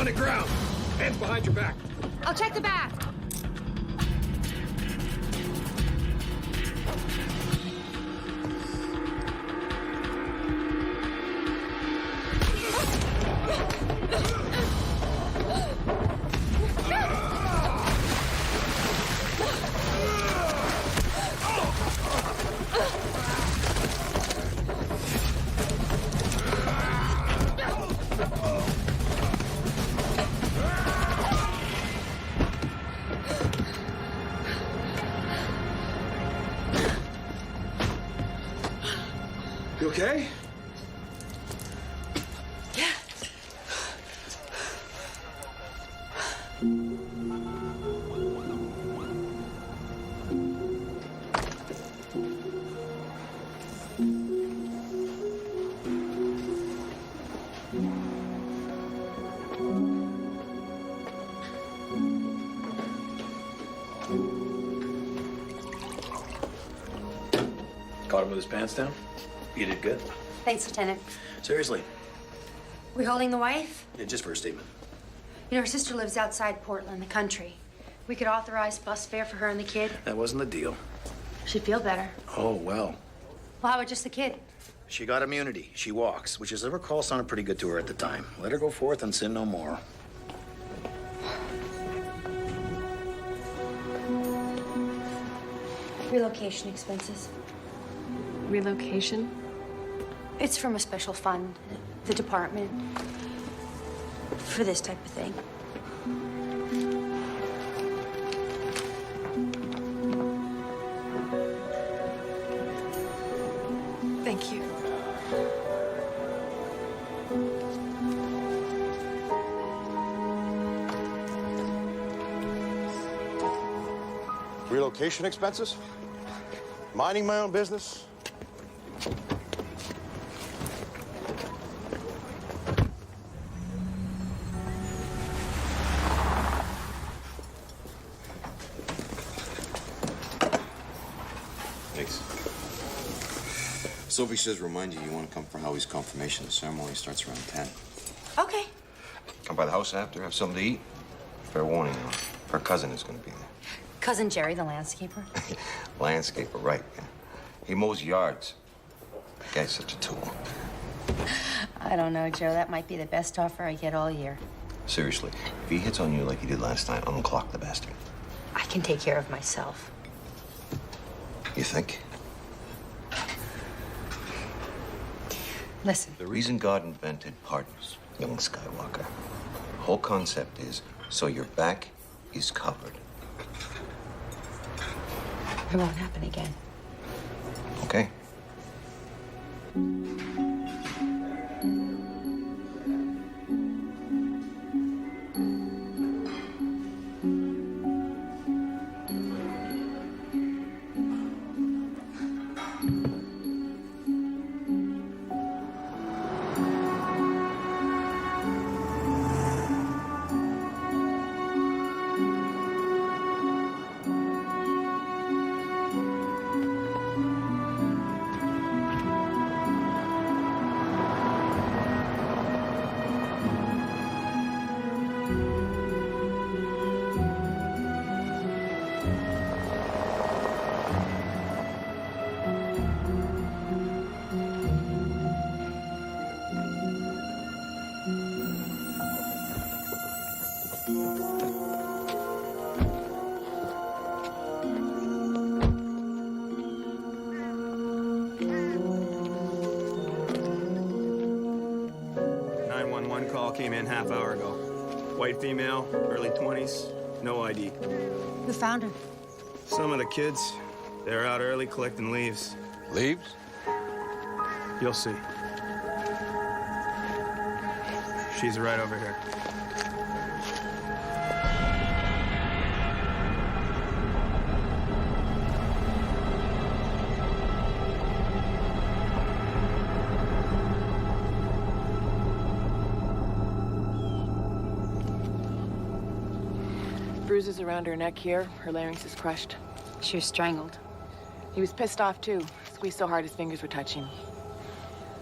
On the ground. Hands behind your back. I'll check the back. You okay? Yeah. Caught him with his pants down? You did good. Thanks, Lieutenant. Seriously. We holding the wife? Yeah, just for a statement. You know, her sister lives outside Portland, the country. We could authorize bus fare for her and the kid. That wasn't the deal. She'd feel better. Oh, well. Well, how about just the kid? She got immunity. She walks, which, as I recall, sounded pretty good to her at the time. Let her go forth and sin no more. Relocation expenses. Relocation? It's from a special fund, the department, for this type of thing. Thank you. Relocation expenses? Minding my own business? Thanks. Sophie says remind you want to come for Howie's confirmation. The ceremony starts around 10. Okay. Come by the house after, have something to eat. Fair warning, though. Her cousin is going to be there. Cousin Jerry, the landscaper. Landscaper, right. Yeah. He mows yards. That guy's such a tool. I don't know, Joe. That might be the best offer I get all year. Seriously, if he hits on you like he did last time, I'm gonna clock the bastard. I can take care of myself. You think? Listen, The reason God invented partners, young Skywalker, the whole concept is so your back is covered. it won't happen again. Okay? Call came in half hour ago. White female, early 20s, no ID. Who found her? Some of the kids, they're out early collecting leaves. Leaves? You'll see. She's right over here. Bruises around her neck here. Her larynx is crushed. She was strangled. He was pissed off, too. Squeezed so hard his fingers were touching.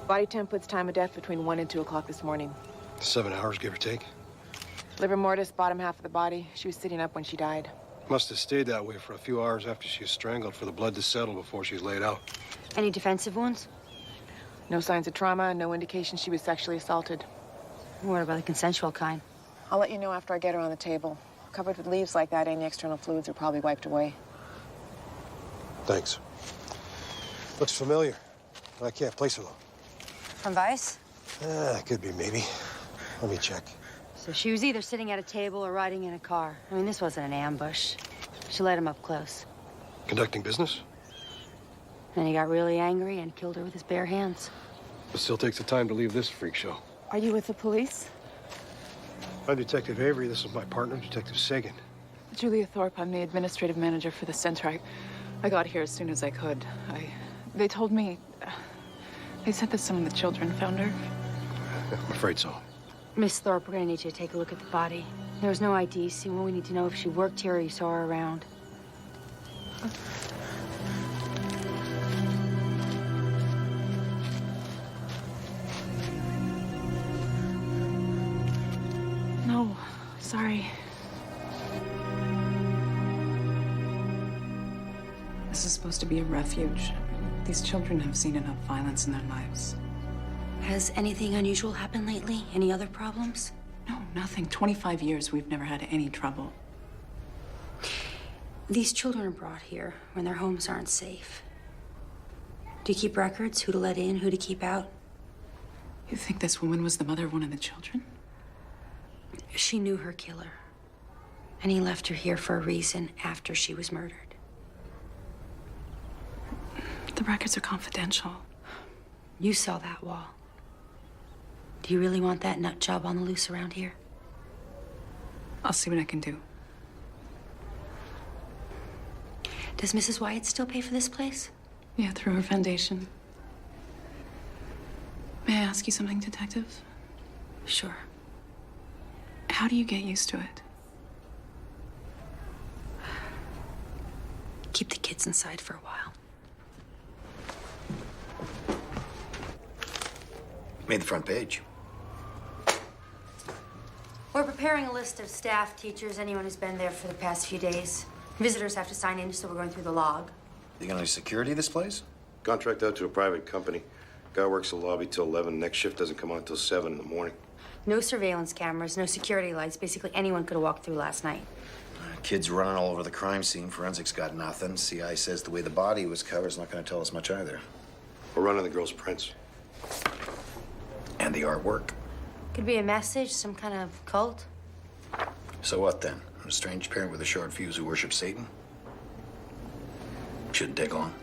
Body temp puts time of death between 1 and 2 o'clock this morning. 7 hours, give or take. Livor mortis, bottom half of the body. She was sitting up when she died. Must have stayed that way for a few hours after she was strangled for the blood to settle before she's laid out. Any defensive wounds? No signs of trauma, no indication she was sexually assaulted. What about the consensual kind? I'll let you know after I get her on the table. Covered with leaves like that, any external fluids are probably wiped away. Thanks. Looks familiar. I can't place her, though. From Vice? Could be, maybe. Let me check. So she was either sitting at a table or riding in a car. I mean, this wasn't an ambush. She led him up close. Conducting business? Then he got really angry and killed her with his bare hands. It still takes the time to leave this freak show. Are you with the police? I'm Detective Avery. This is my partner, Detective Sagan. Julia Thorpe. I'm the administrative manager for the center. I got here as soon as I could. They told me... they said that some of the children found her. I'm afraid so. Miss Thorpe, we're gonna need you to take a look at the body. There was no ID seen. We need to know if she worked here or you saw her around. No, sorry. This is supposed to be a refuge. These children have seen enough violence in their lives. Has anything unusual happened lately? Any other problems? No, nothing. 25 years, we've never had any trouble. These children are brought here when their homes aren't safe. Do you keep records? Who to let in, who to keep out? You think this woman was the mother of one of the children? She knew her killer. And he left her here for a reason after she was murdered. The records are confidential. You saw that wall. Do you really want that nut job on the loose around here? I'll see what I can do. Does Mrs. Wyatt still pay for this place? Yeah, through her foundation. May I ask you something, Detective? Sure. How do you get used to it? Keep the kids inside for a while. Made the front page. We're preparing a list of staff, teachers, anyone who's been there for the past few days. Visitors have to sign in, so we're going through the log. You got any security this place? Contract out to a private company. Guy works the lobby till 11. Next shift doesn't come out till 7 in the morning. No surveillance cameras, no security lights. Basically, anyone could have walked through last night. Kids running all over the crime scene. Forensics got nothing. CI says the way the body was covered is not going to tell us much either. We're running the girl's prints. And the artwork. Could be a message, some kind of cult. So what then? A strange parent with a short fuse who worships Satan? Shouldn't take long.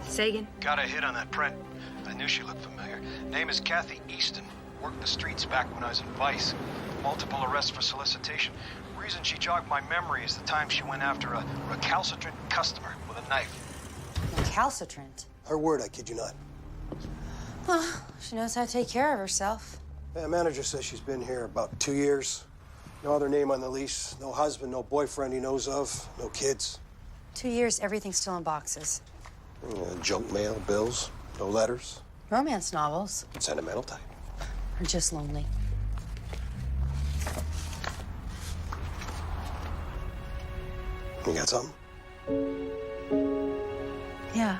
Sagan? Got a hit on that print. I knew she looked familiar. Name is Kathy Easton. Worked the streets back when I was in Vice. Multiple arrests for solicitation. Reason she jogged my memory is the time she went after a recalcitrant customer with a knife. Recalcitrant. Her word, I kid you not. Well, she knows how to take care of herself. Yeah, manager says she's been here about 2 years. No other name on the lease. No husband, no boyfriend he knows of. No kids. 2 years, everything's still in boxes. Junk mail, bills, no letters. Romance novels. Sentimental type. Or just lonely. You got something? Yeah.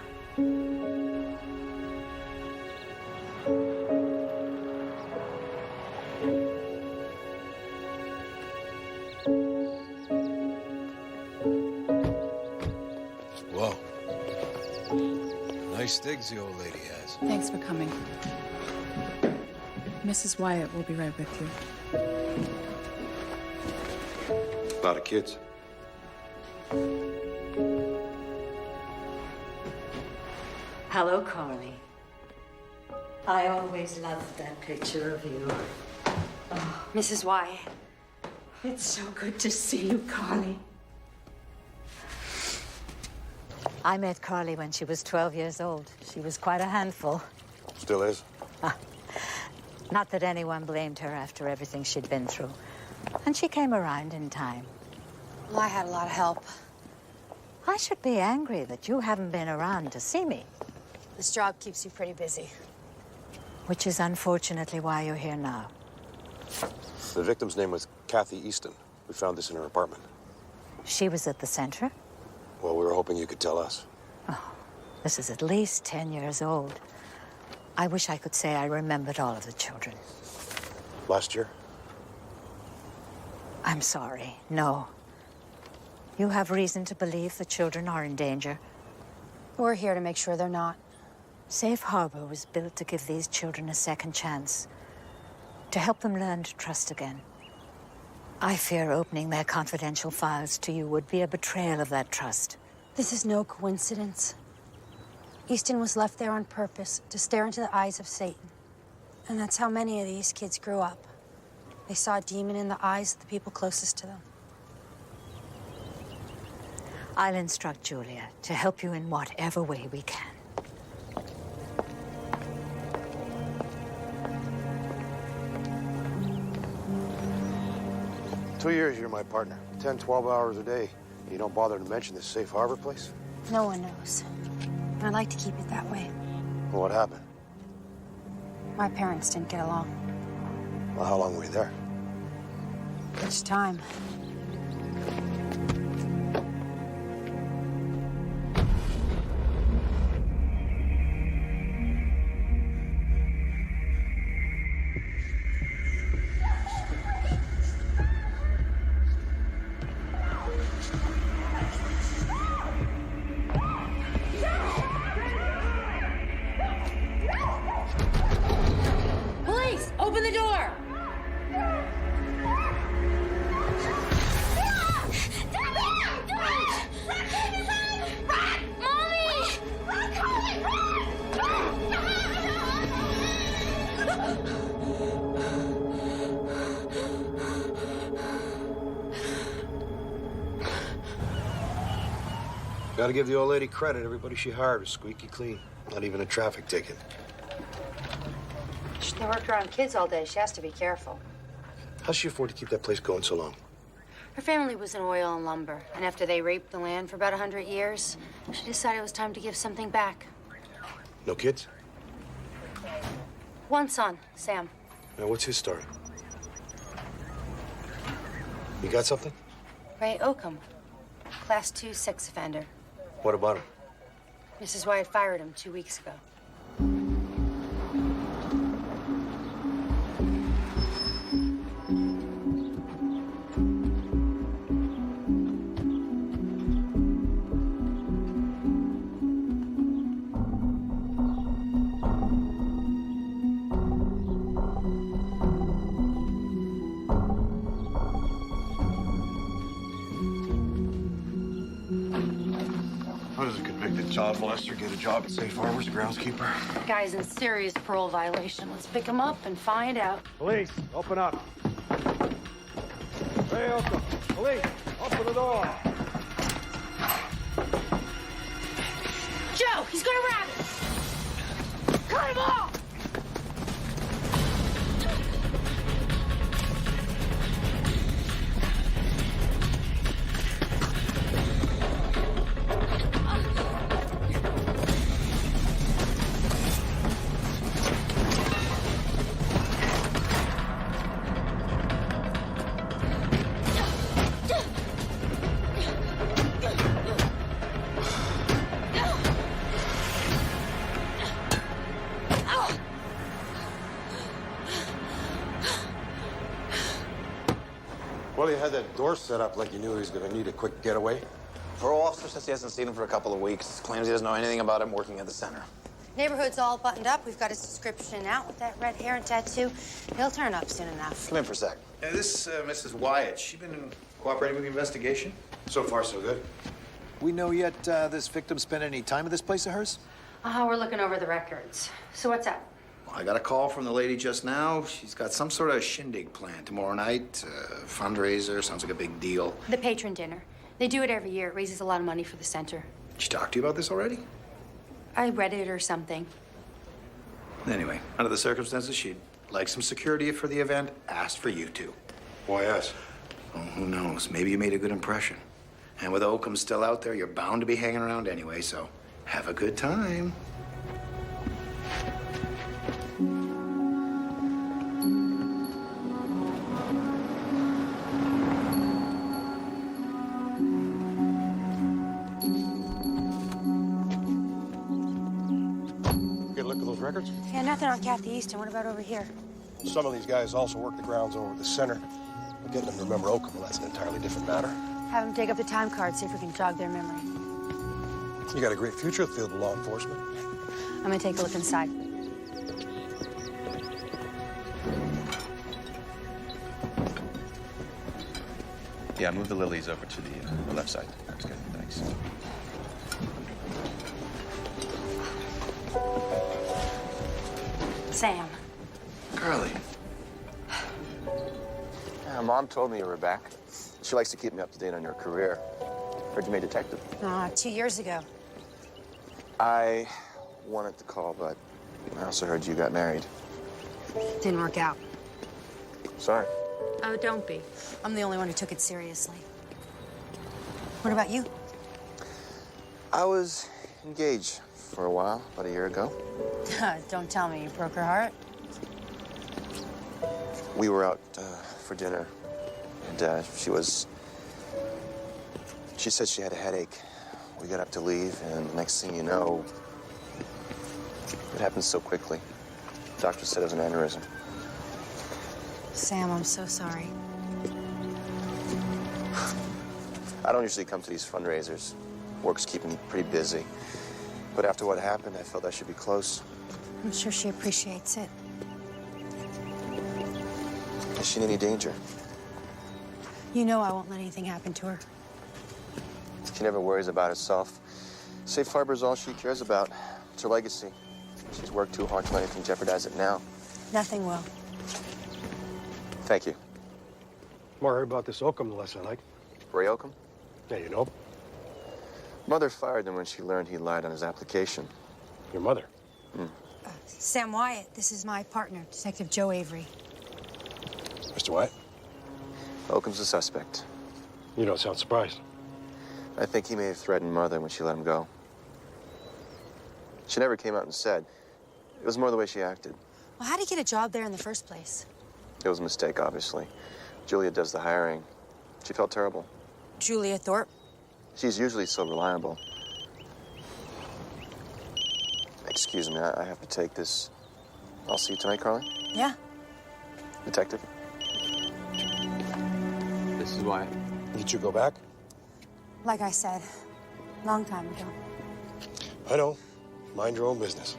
Whoa. Nice digs the old lady has. Thanks for coming. Mrs. Wyatt will be right with you. A lot of kids. Hello, Carly. I always loved that picture of you. Mrs. Wyatt. It's so good to see you, Carly. I met Carly when she was 12 years old. She was quite a handful. Still is. Not that anyone blamed her after everything she'd been through. And she came around in time. Well, I had a lot of help. I should be angry that you haven't been around to see me. This job keeps you pretty busy. Which is unfortunately why you're here now. The victim's name was Kathy Easton. We found this in her apartment. She was at the center. Well, we were hoping you could tell us. This is at least 10 years old. I wish I could say I remembered all of the children. Last year? I'm sorry, no. You have reason to believe the children are in danger. We're here to make sure they're not. Safe Harbor was built to give these children a second chance, to help them learn to trust again. I fear opening their confidential files to you would be a betrayal of that trust. This is no coincidence. Easton was left there on purpose to stare into the eyes of Satan. And that's how many of these kids grew up. They saw a demon in the eyes of the people closest to them. I'll instruct Julia to help you in whatever way we can. "2 years you're my partner. 10, 12 hours a day. You don't bother to mention this Safe Harbor place? No one knows. And I'd like to keep it that way. Well, what happened? My parents didn't get along. Well, how long were you there? Each time. Police! Open the door! Gotta give the old lady credit. Everybody she hired was squeaky clean. Not even a traffic ticket. They work around kids all day. She has to be careful. How's she afford to keep that place going so long? Her family was in oil and lumber, and after they raped the land for about 100 years, she decided it was time to give something back. No kids? One son, Sam. Now, what's his story? You got something? Ray Oakham, Class 2 sex offender. What about him? Mrs. Wyatt fired him 2 weeks ago. How does a convicted child molester get a job at Safe Harbor as a groundskeeper? Guy's in serious parole violation. Let's pick him up and find out. Police, open up. Hey, Oakham. Police, open the door. Joe, he's gonna wrap it! Cut him off! Well, you had that door set up like you knew he was going to need a quick getaway. Parole officer says he hasn't seen him for a couple of weeks. Claims he doesn't know anything about him working at the center. Neighborhood's all buttoned up. We've got his description out with that red hair and tattoo. He'll turn up soon enough. Come in for a sec. This Mrs. Wyatt, she been cooperating with the investigation? So far, so good. We know yet this victim spent any time at this place of hers? We're looking over the records. So what's up? Well, I got a call from the lady just now. She's got some sort of shindig planned tomorrow night. Fundraiser, sounds like a big deal. The patron dinner. They do it every year. It raises a lot of money for the center. Did she talk to you about this already? I read it or something. Anyway, under the circumstances, she'd like some security for the event, asked for you two. Why us? Oh, who knows? Maybe you made a good impression. And with Oakham still out there, you're bound to be hanging around anyway, so have a good time. Get a look at those records? Yeah, nothing on Kathy Easton. What about over here? Some of these guys also work the grounds over at the center. But getting them to remember Oakham, well, that's an entirely different matter. Have them dig up the time card, see if we can jog their memory. You got a great future in the field of law enforcement. I'm gonna take a look inside. Yeah, move the lilies over to the left side. That's good, thanks. Sam. Carly. Yeah, Mom told me you were back. She likes to keep me up to date on your career. Heard you made detective. 2 years ago. I wanted to call, but I also heard you got married. Didn't work out. Sorry. Oh, don't be. I'm the only one who took it seriously. What about you? I was engaged for a while, about a year ago. Don't tell me you broke her heart. We were out for dinner, and she said she had a headache. We got up to leave, and the next thing you know, it happened so quickly. The doctor said it was an aneurysm. Sam, I'm so sorry. I don't usually come to these fundraisers. Work's keeping me pretty busy. But after what happened, I felt I should be close. I'm sure she appreciates it. Is she in any danger? You know I won't let anything happen to her. She never worries about herself. Safe Harbor's all she cares about. It's her legacy. She's worked too hard to let anything jeopardize it now. Nothing will. Thank you. The more I heard about this Oakham, the less I like. Ray Oakham? Yeah, you know. Mother fired him when she learned he lied on his application. Your mother? Sam Wyatt, this is my partner, Detective Joe Avery. Mr. Wyatt? Oakham's the suspect. You don't sound surprised. I think he may have threatened Mother when she let him go. She never came out and said. It was more the way she acted. Well, how'd he get a job there in the first place? It was a mistake, obviously. Julia does the hiring. She felt terrible. Julia Thorpe? She's usually so reliable. Excuse me, I have to take this. I'll see you tonight, Carly? Yeah. Detective? This is why. Did you go back? Like I said, long time ago. I know. Mind your own business.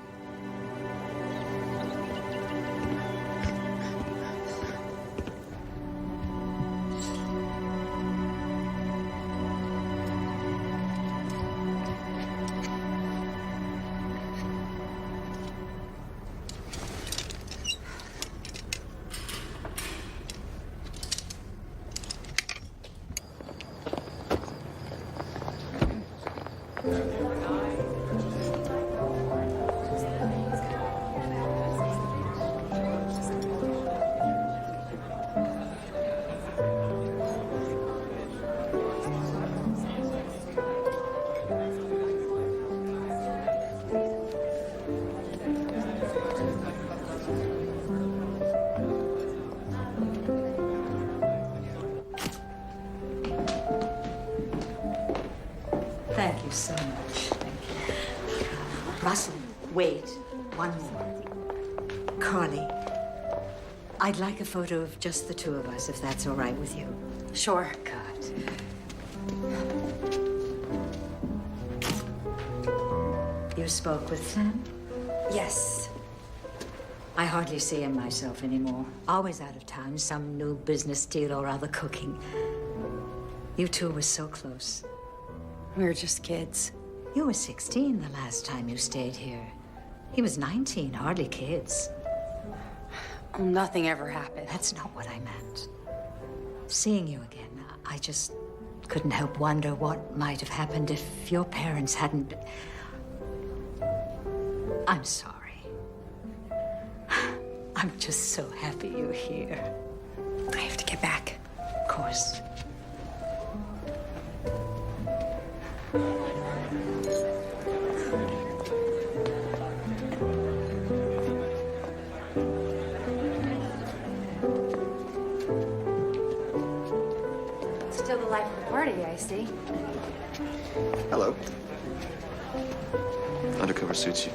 Thank you so much. Thank you. Russell, wait. One more. Carly, I'd like a photo of just the two of us, if that's all right with you. Sure. Good. You spoke with Sam? Yes. I hardly see him myself anymore. Always out of town, some new business deal or other cooking. You two were so close. We were just kids. You were 16 the last time you stayed here. He was 19, hardly kids. Oh, nothing ever happened. That's not what I meant. Seeing you again, I just couldn't help wonder what might have happened if your parents hadn't. I'm sorry. I'm just so happy you're here. I have to get back. Of course. Still the life of the party, I see. Hello. Undercover suits you.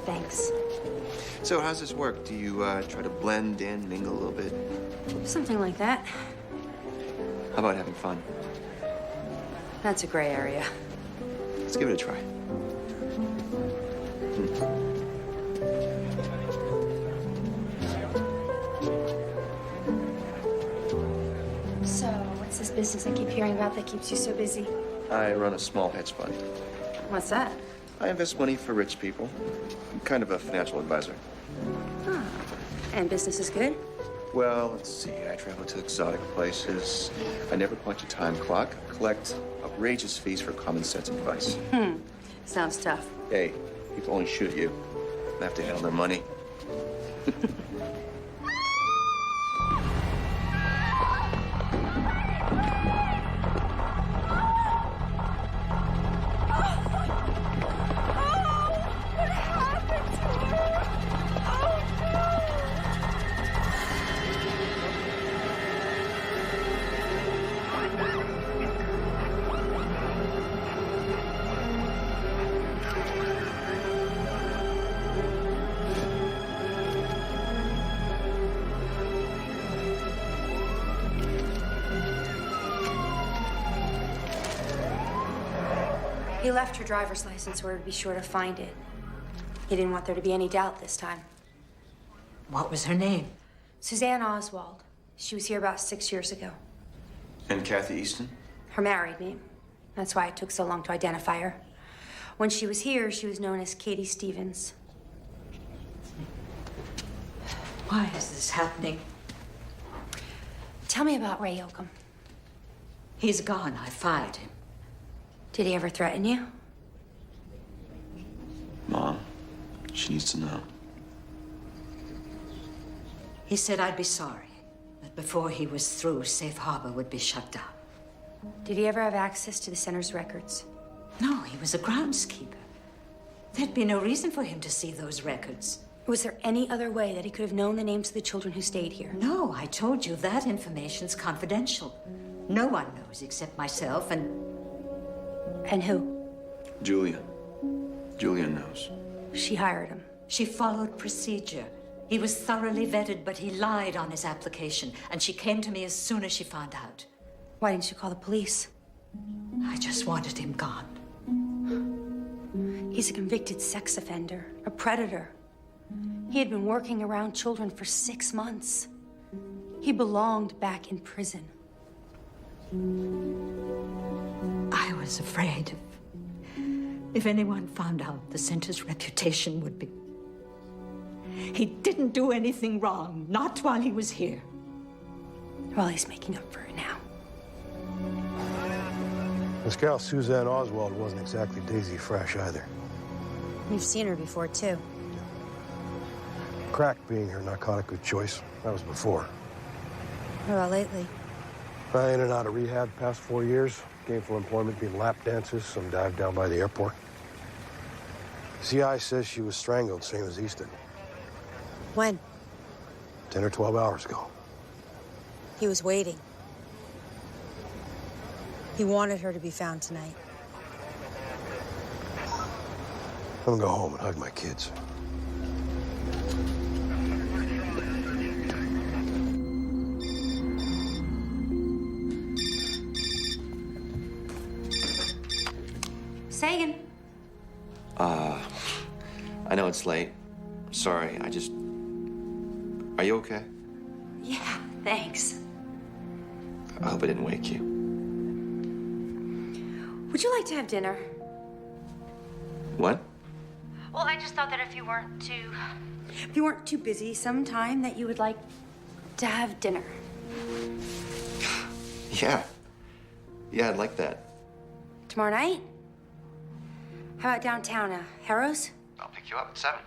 Thanks. So how's this work? Do you try to blend in, mingle a little bit? Something like that. How about having fun? That's a gray area. Let's give it a try. So, what's this business I keep hearing about that keeps you so busy? I run a small hedge fund. What's that? I invest money for rich people. I'm kind of a financial advisor. Huh. And business is good? Well, let's see. I travel to exotic places. I never punch a time clock. Collect outrageous fees for common sense advice. Sounds tough. Hey, people only shoot at you. They have to handle their money. He left her driver's license where to be sure to find it. He didn't want there to be any doubt this time. What was her name? Suzanne Oswald. She was here about 6 years ago. And Kathy Easton? Her married name. That's why it took so long to identify her. When she was here, she was known as Katie Stevens. Why is this happening? Tell me about Ray Oakham. He's gone. I fired him. Did he ever threaten you? Mom, she needs to know. He said I'd be sorry, that before he was through, Safe Harbor would be shut down. Did he ever have access to the center's records? No, he was a groundskeeper. There'd be no reason for him to see those records. Was there any other way that he could have known the names of the children who stayed here? No, I told you that information's confidential. No one knows except myself and... And who? Julia. Julia knows. She hired him. She followed procedure. He was thoroughly vetted, but he lied on his application, and she came to me as soon as she found out. Why didn't you call the police? I just wanted him gone. He's a convicted sex offender, a predator. He had been working around children for 6 months. He belonged back in prison. I was afraid if anyone found out, the center's reputation would be... He didn't do anything wrong, not while he was here. Well, he's making up for it now. This gal, Suzanne Oswald, wasn't exactly daisy fresh either. You've seen her before, too. Crack being her narcotic of choice. That was before. What about lately? In and out of rehab past 4 years. Gainful employment being lap dances, some dive down by the airport. CI says she was strangled, same as Easton. When? 10 or 12 hours ago. He was waiting. He wanted her to be found tonight. I'm gonna go home and hug my kids. Sagan. I know it's late. Sorry, Are you okay? Yeah, thanks. I hope I didn't wake you. Would you like to have dinner? What? Well, I just thought that if you weren't too busy sometime, that you would like to have dinner. Yeah. Yeah, I'd like that. Tomorrow night? How about downtown, Harrow's? I'll pick you up at 7.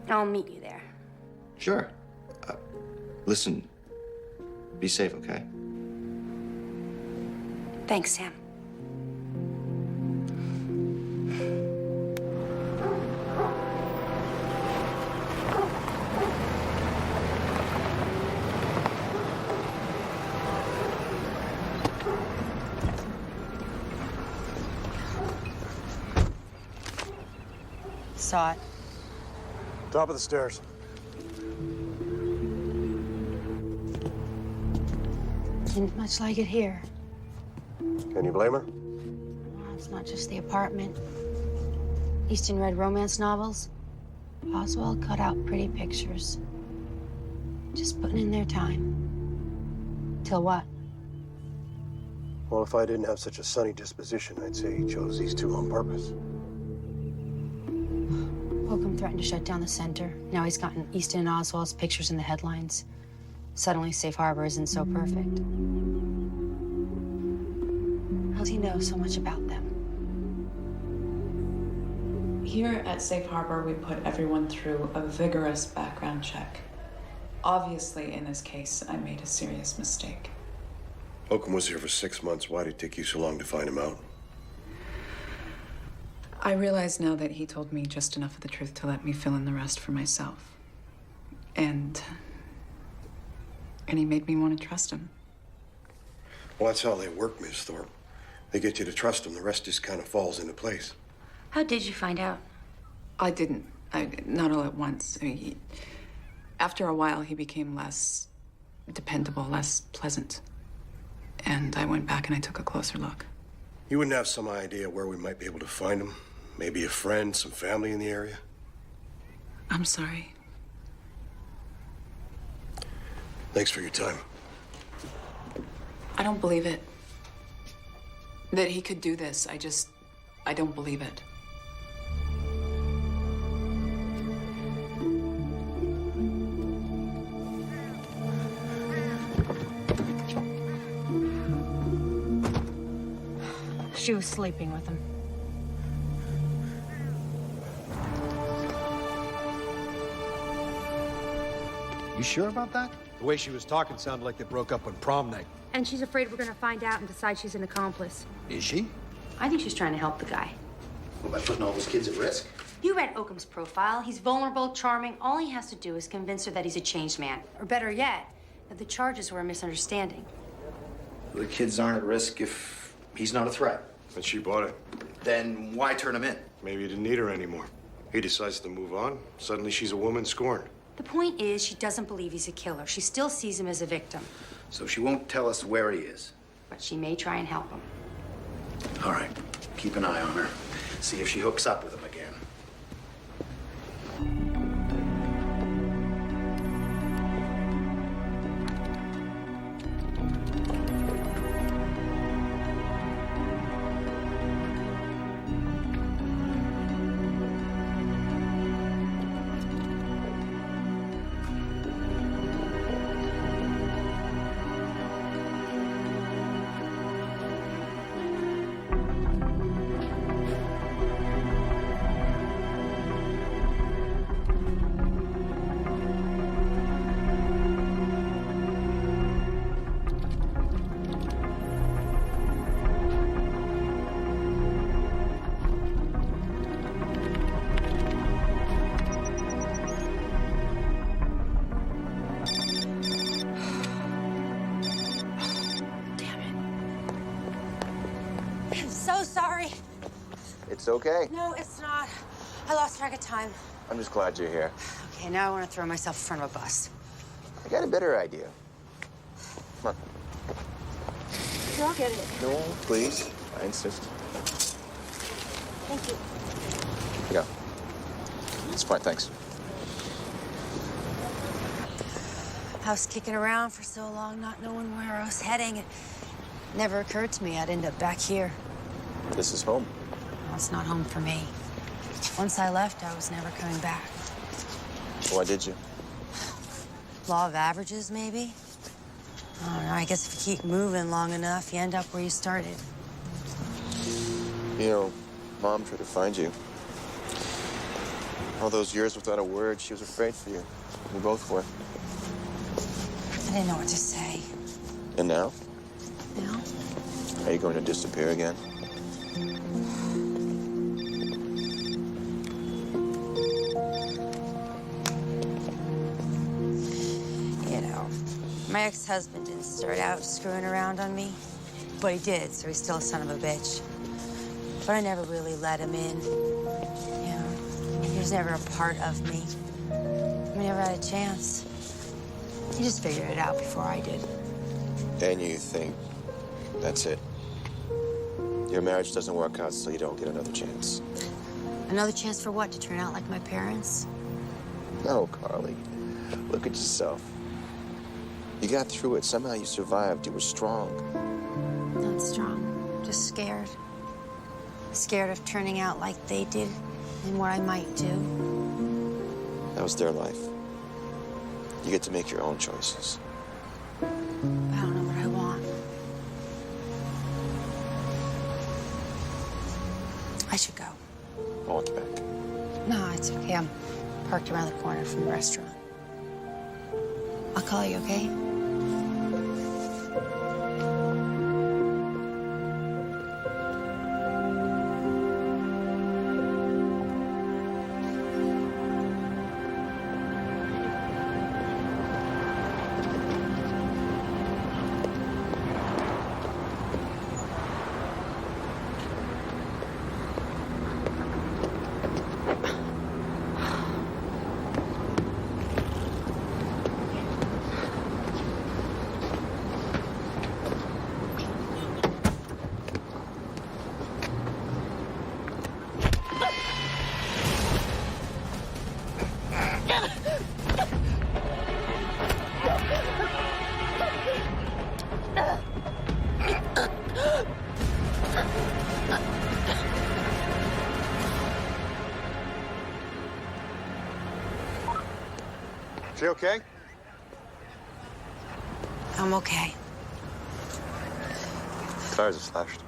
I'll meet you there. Sure. Listen, be safe, okay? Thanks, Sam. Saw it. Top of the stairs. Didn't much like it here. Can you blame her? Well, it's not just the apartment. Easton read romance novels. Oswald cut out pretty pictures. Just putting in their time. Till what? Well, if I didn't have such a sunny disposition, I'd say he chose these two on purpose. Oakham threatened to shut down the center. Now he's gotten Easton and Oswald's pictures in the headlines. Suddenly, Safe Harbor isn't so perfect. How'd he know so much about them? Here at Safe Harbor, we put everyone through a vigorous background check. Obviously, in this case, I made a serious mistake. Oakham was here for 6 months. Why did it take you so long to find him out? I realize now that he told me just enough of the truth to let me fill in the rest for myself. And he made me want to trust him. Well, that's how they work, Miss Thorpe. They get you to trust them. The rest just kind of falls into place. How did you find out? I didn't. Not all at once. I mean, after a while, he became less dependable, less pleasant. And I went back and I took a closer look. You wouldn't have some idea where we might be able to find him? Maybe a friend, some family in the area? I'm sorry. Thanks for your time. I don't believe it. That he could do this. I don't believe it. She was sleeping with him. You sure about that? The way she was talking sounded like they broke up on prom night. And she's afraid we're gonna find out and decide she's an accomplice. Is she? I think she's trying to help the guy. Well, by putting all those kids at risk? You read Oakham's profile. He's vulnerable, charming. All he has to do is convince her that he's a changed man. Or better yet, that the charges were a misunderstanding. The kids aren't at risk if he's not a threat. And she bought it. Then why turn him in? Maybe he didn't need her anymore. He decides to move on. Suddenly she's a woman scorned. The point is, she doesn't believe he's a killer. She still sees him as a victim. So she won't tell us where he is. But she may try and help him. All right, keep an eye on her. See if she hooks up with him again. So sorry. It's okay. No, it's not. I lost track of time. I'm just glad you're here. Okay, now I want to throw myself in front of a bus. I got a better idea. Come on. I'll get it. No, please. I insist. Thank you. Yeah. It's fine, thanks. I was kicking around for so long, not knowing where I was heading. It never occurred to me I'd end up back here. This is home. Well, it's not home for me. Once I left, I was never coming back. Why did you? Law of averages, maybe? I don't know, I guess if you keep moving long enough, you end up where you started. You know, Mom tried to find you. All those years without a word, she was afraid for you. We both were. I didn't know what to say. And now? Now? Are you going to disappear again? You know, my ex-husband didn't start out screwing around on me, but he did, so he's still a son of a bitch. But I never really let him in. You know, he was never a part of me. I never had a chance. He just figured it out before I did. And you think that's it? Your marriage doesn't work out, so you don't get another chance. Another chance for what? To turn out like my parents? No, Carly. Look at yourself. You got through it. Somehow you survived. You were strong. Not strong, just scared. Scared of turning out like they did and what I might do. That was their life. You get to make your own choices. I don't know what I want. I should go. I'll walk you back. No, it's okay. I'm parked around the corner from the restaurant. I'll call you, okay? She okay? I'm okay. Tires are slashed.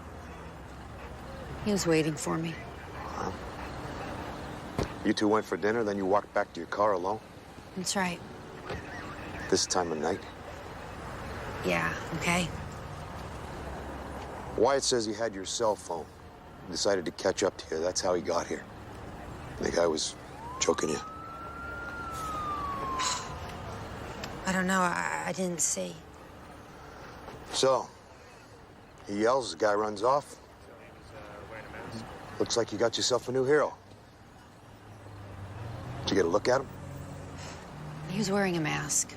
He was waiting for me. You two went for dinner, then you walked back to your car alone? That's right. This time of night? Yeah, okay. Wyatt says he had your cell phone. He decided to catch up to you. That's how he got here. The guy was choking you. I don't know. I didn't see. So, he yells, the guy runs off. Looks like you got yourself a new hero. Did you get a look at him? He was wearing a mask.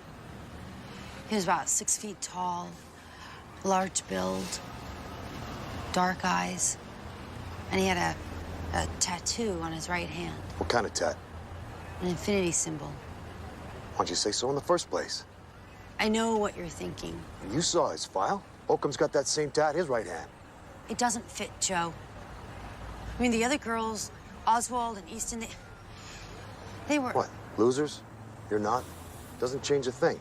He was about 6 feet tall, large build, dark eyes, and he had a tattoo on his right hand. What kind of tat? An infinity symbol. Why'd you say so in the first place? I know what you're thinking. You saw his file. Oakham's got that same tat, his right hand. It doesn't fit, Joe. I mean, the other girls, Oswald and Easton, they were... What, losers? You're not? Doesn't change a thing.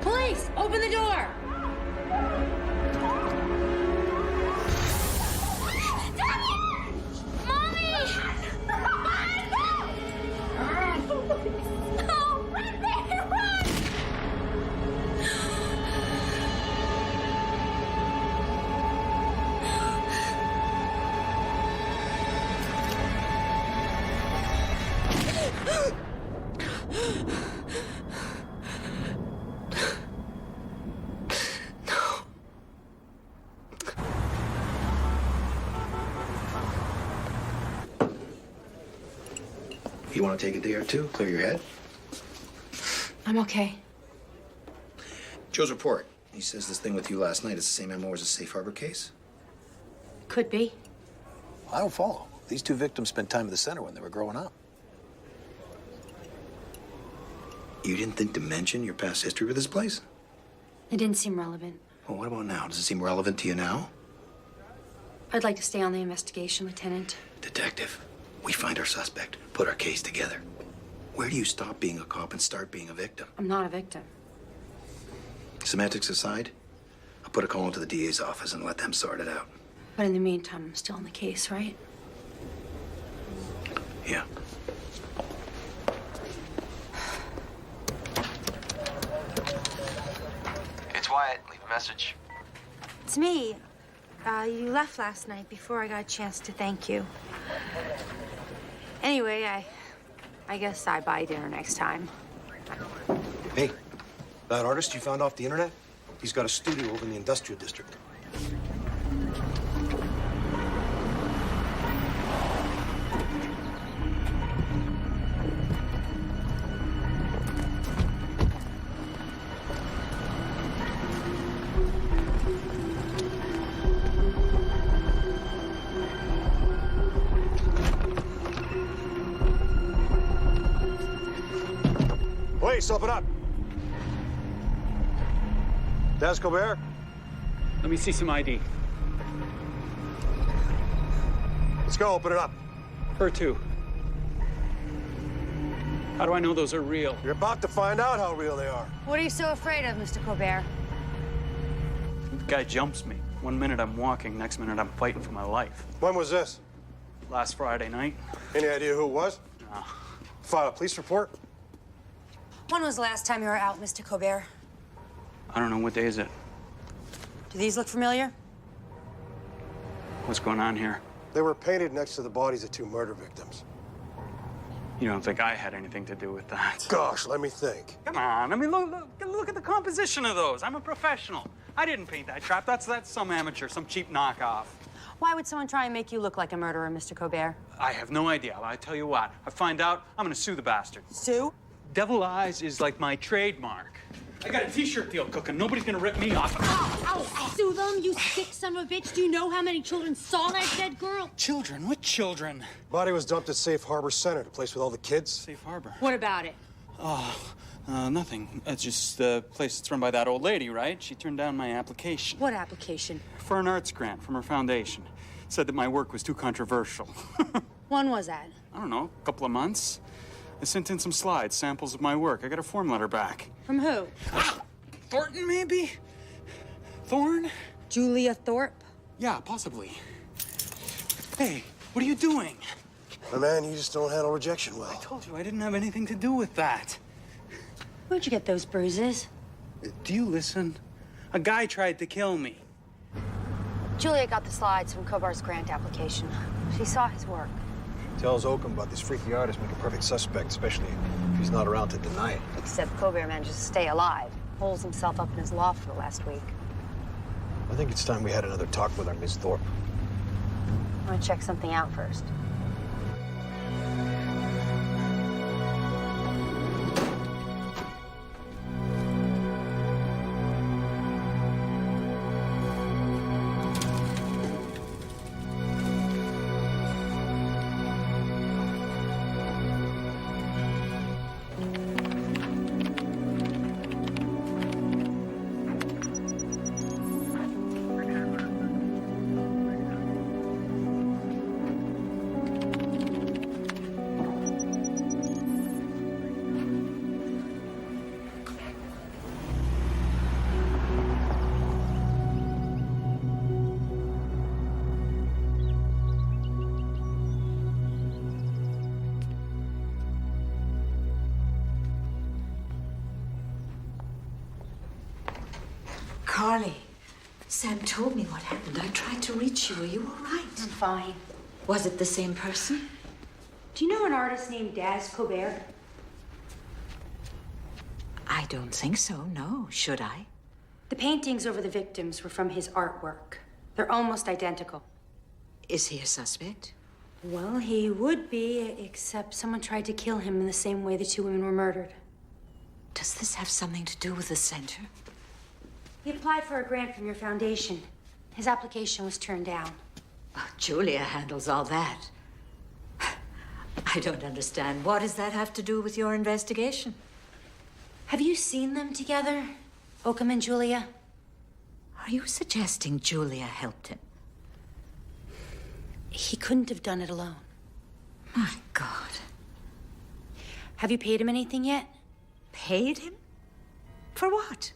Police, open the door! You want to take a day or two, clear your head? I'm okay. Joe's report. He says this thing with you last night is the same MO as a safe harbor case. Could be. I don't follow. These two victims spent time at the center when they were growing up. You didn't think to mention your past history with this place? It didn't seem relevant. Well, what about now? Does it seem relevant to you now? I'd like to stay on the investigation, Lieutenant. Detective, we find our suspect, put our case together. Where do you stop being a cop and start being a victim? I'm not a victim. Semantics aside, I'll put a call into the DA's office and let them sort it out. But in the meantime, I'm still on the case, right? Yeah. It's Wyatt. Leave a message. It's me. You left last night before I got a chance to thank you. Anyway, I guess I buy dinner next time. Hey, that artist you found off the internet? He's got a studio over in the industrial district. Police, open up. Des Colbert? Let me see some ID. Let's go, open it up. Her too. How do I know those are real? You're about to find out how real they are. What are you so afraid of, Mr. Colbert? The guy jumps me. 1 minute I'm walking, next minute I'm fighting for my life. When was this? Last Friday night. Any idea who it was? No. File a police report? When was the last time you were out, Mr. Colbert? I don't know, what day is it? Do these look familiar? What's going on here? They were painted next to the bodies of 2 murder victims. You don't think I had anything to do with that? Gosh, let me think. Come on, I mean, look at the composition of those. I'm a professional. I didn't paint that trap. That's some amateur, some cheap knockoff. Why would someone try and make you look like a murderer, Mr. Colbert? I have no idea. I tell you what, I find out, I'm gonna sue the bastard. Sue? Devil Eyes is like my trademark. I got a t-shirt deal cooking. Nobody's gonna rip me off. Ow! Sue them, you sick son of a bitch. Do you know how many children saw that dead girl? Children? What children? Body was dumped at Safe Harbor Center, the place with all the kids. Safe Harbor? What about it? Nothing. It's just the place that's run by that old lady, right? She turned down my application. What application? For an arts grant from her foundation. Said that my work was too controversial. When was that? I don't know, a couple of months. I sent in some slides, samples of my work. I got a form letter back. From who? Thornton, maybe? Thorne? Julia Thorpe? Yeah, possibly. Hey, what are you doing? My man, you just don't handle rejection well. I told you I didn't have anything to do with that. Where'd you get those bruises? Do you listen? A guy tried to kill me. Julia got the slides from Kobar's grant application. She saw his work. Tells Oakham about this freaky artist make a perfect suspect, especially if he's not around to deny it. Except Colbert manages to stay alive. Holes himself up in his loft for the last week. I think it's time we had another talk with our Miss Thorpe. I want to check something out first. Carly, Sam told me what happened. I tried to reach you. Are you all right? I'm fine. Was it the same person? Do you know an artist named Des Colbert? I don't think so, no. Should I? The paintings over the victims were from his artwork. They're almost identical. Is he a suspect? Well, he would be, except someone tried to kill him in the same way the 2 women were murdered. Does this have something to do with the center? He applied for a grant from your foundation. His application was turned down. Oh, Julia handles all that. I don't understand. What does that have to do with your investigation? Have you seen them together? Oakham and Julia? Are you suggesting Julia helped him? He couldn't have done it alone. My God. Have you paid him anything yet? Paid him? For what?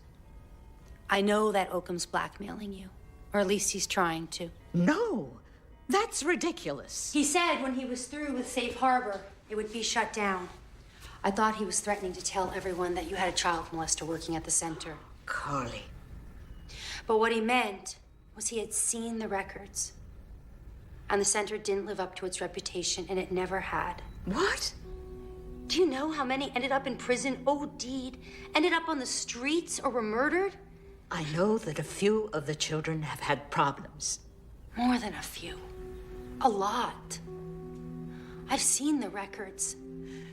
I know that Oakham's blackmailing you. Or at least he's trying to. No, that's ridiculous. He said when he was through with Safe Harbor, it would be shut down. I thought he was threatening to tell everyone that you had a child molester working at the center. Carly. But what he meant was he had seen the records. And the center didn't live up to its reputation, and it never had. What? Do you know how many ended up in prison, OD'd, ended up on the streets, or were murdered? I know that a few of the children have had problems. More than a few. A lot. I've seen the records.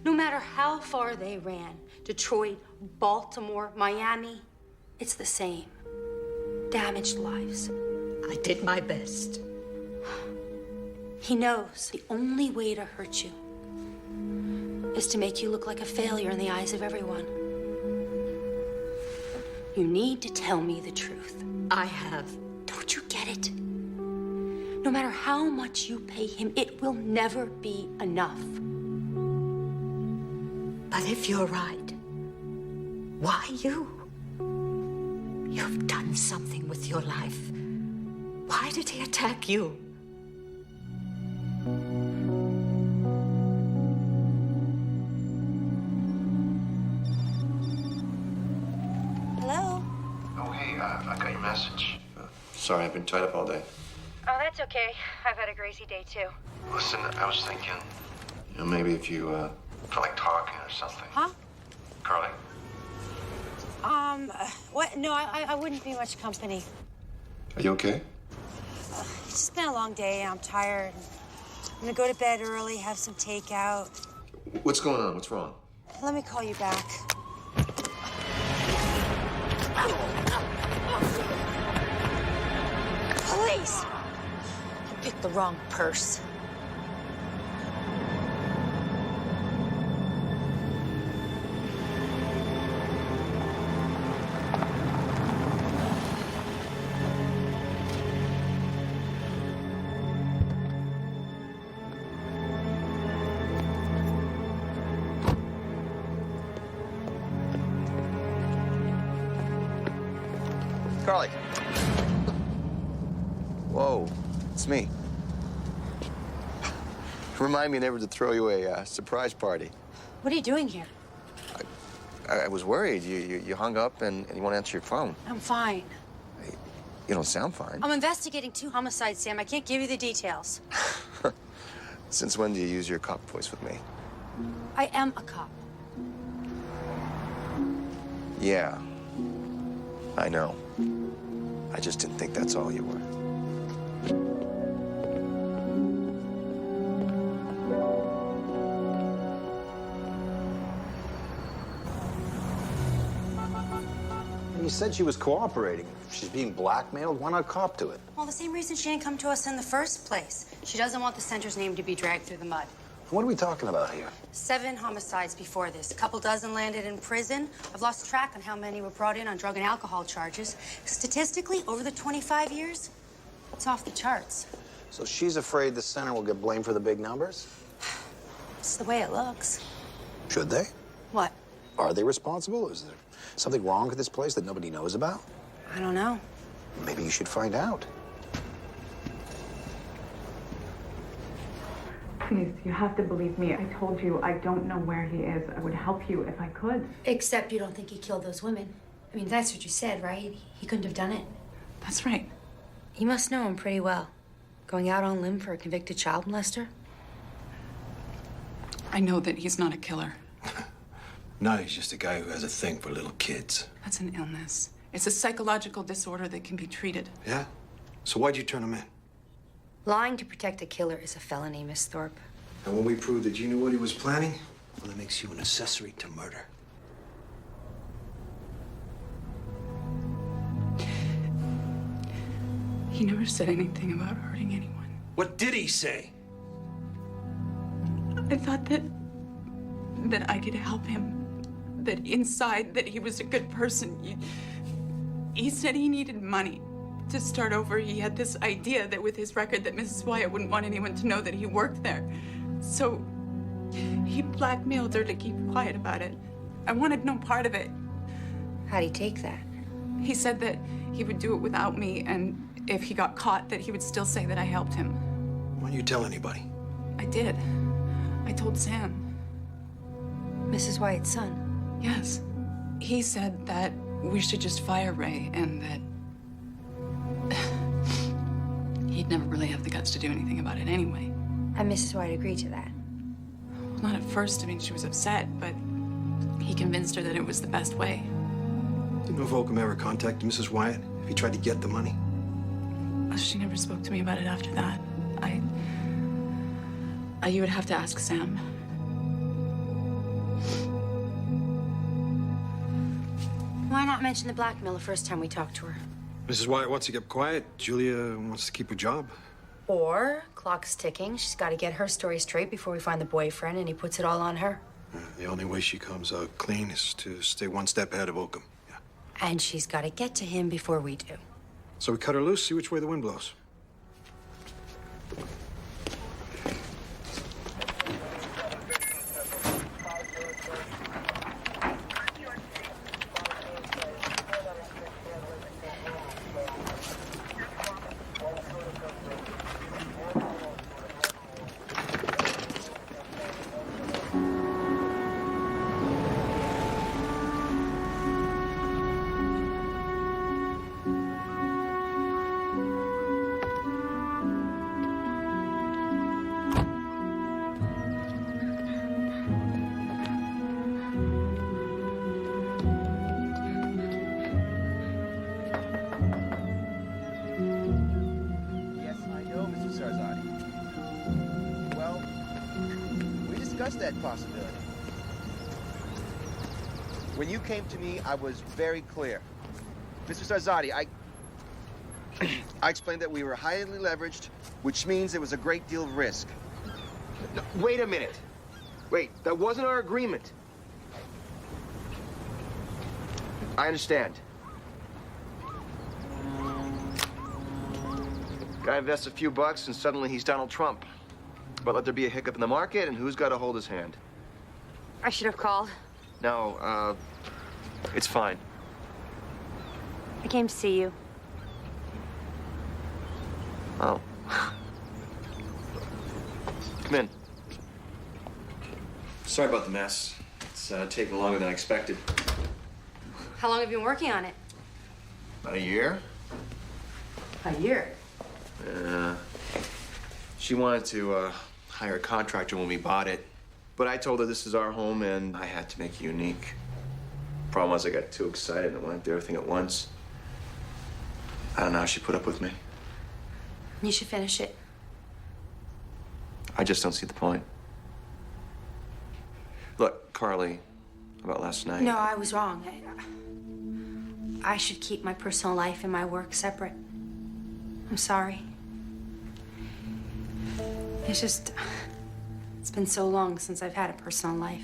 No matter how far they ran, Detroit, Baltimore, Miami, it's the same. Damaged lives. I did my best. He knows the only way to hurt you is to make you look like a failure in the eyes of everyone. You need to tell me the truth. I have. Don't you get it? No matter how much you pay him, it will never be enough. But if you're right, why you? You've done something with your life. Why did he attack you? Hello? Oh, hey, I got your message. Sorry, I've been tied up all day. Oh, that's okay. I've had a crazy day, too. Listen, I was thinking, maybe if you felt like talking or something. Huh? Carly? What? No, I wouldn't be much company. Are you okay? It's just been a long day. I'm tired. I'm gonna go to bed early, have some takeout. What's going on? What's wrong? Let me call you back. Police! You picked the wrong purse. Carly. Whoa, it's me. Remind me never to throw you a surprise party. What are you doing here? I was worried. You hung up and you won't answer your phone. I'm fine. You don't sound fine. I'm investigating 2 homicides, Sam. I can't give you the details. Since when do you use your cop voice with me? I am a cop. Yeah, I know. I just didn't think that's all you were. You said she was cooperating. If she's being blackmailed, why not cop to it? Well, the same reason she didn't come to us in the first place. She doesn't want the center's name to be dragged through the mud. What are we talking about here? 7 homicides before this. A couple dozen landed in prison. I've lost track on how many were brought in on drug and alcohol charges. Statistically, over the 25 years, it's off the charts. So she's afraid the center will get blamed for the big numbers? It's the way it looks. Should they? What? Are they responsible? Is there something wrong with this place that nobody knows about? I don't know. Maybe you should find out. Please, you have to believe me. I told you I don't know where he is. I would help you if I could. Except you don't think he killed those women. I mean, that's what you said, right? He couldn't have done it. That's right. You must know him pretty well. Going out on limb for a convicted child molester? I know that he's not a killer. No, he's just a guy who has a thing for little kids. That's an illness. It's a psychological disorder that can be treated. Yeah? So why'd you turn him in? Lying to protect a killer is a felony, Miss Thorpe. And when we proved that you knew what he was planning, well, that makes you an accessory to murder. He never said anything about hurting anyone. What did he say? I thought that I could help him. That inside, that he was a good person. He said he needed money to start over. He had this idea that with his record that Mrs. Wyatt wouldn't want anyone to know that he worked there. So he blackmailed her to keep quiet about it. I wanted no part of it. How'd he take that? He said that he would do it without me, and if he got caught, that he would still say that I helped him. Why don't you tell anybody? I did. I told Sam. Mrs. Wyatt's son? Yes. He said that we should just fire Ray and that he'd never really have the guts to do anything about it anyway. And Mrs. Wyatt agreed to that? Well, not at first. I mean, she was upset, but he convinced her that it was the best way. Didn't know if Oakham ever contacted Mrs. Wyatt if he tried to get the money. She never spoke to me about it after that. You would have to ask Sam. Why not mention the blackmail the first time we talked to her? Mrs. Wyatt wants to get quiet. Julia wants to keep her job. Or, clock's ticking, she's got to get her story straight before we find the boyfriend, and he puts it all on her. The only way she comes out clean is to stay one step ahead of Oakham. Yeah. And she's got to get to him before we do. So we cut her loose, see which way the wind blows. That possibility. When you came to me, I was very clear. Mr. Sarzati, I explained that we were highly leveraged, which means there was a great deal of risk. No, wait a minute. Wait, that wasn't our agreement. I understand. Guy invests a few bucks and suddenly he's Donald Trump. But let there be a hiccup in the market, and who's got to hold his hand? I should have called. No, it's fine. I came to see you. Oh. Come in. Sorry about the mess. It's taking longer than I expected. How long have you been working on it? About a year? A year? She wanted to hire a contractor when we bought it, but I told her this is our home and I had to make it unique. Problem was I got too excited and wanted to do everything at once. I don't know how she put up with me. You should finish it. I just don't see the point. Look, Carly, about last night. No, I was wrong. I should keep my personal life and my work separate. I'm sorry. It's been so long since I've had a personal life.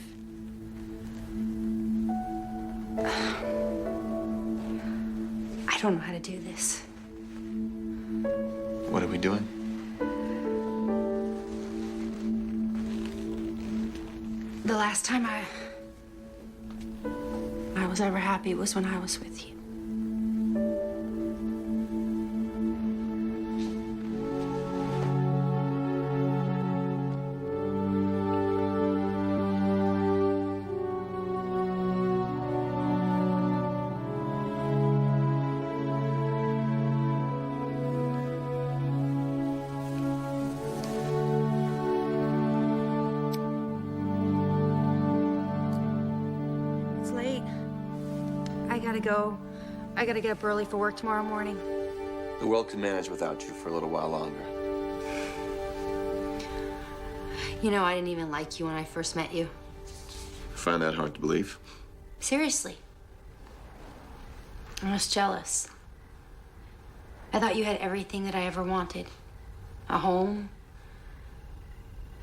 I don't know how to do this. What are we doing? The last time I was ever happy was when I was with you. I gotta get up early for work tomorrow morning. The world can manage without you for a little while longer. You know, I didn't even like you when I first met you. I find that hard to believe. Seriously. I was jealous. I thought you had everything that I ever wanted. A home,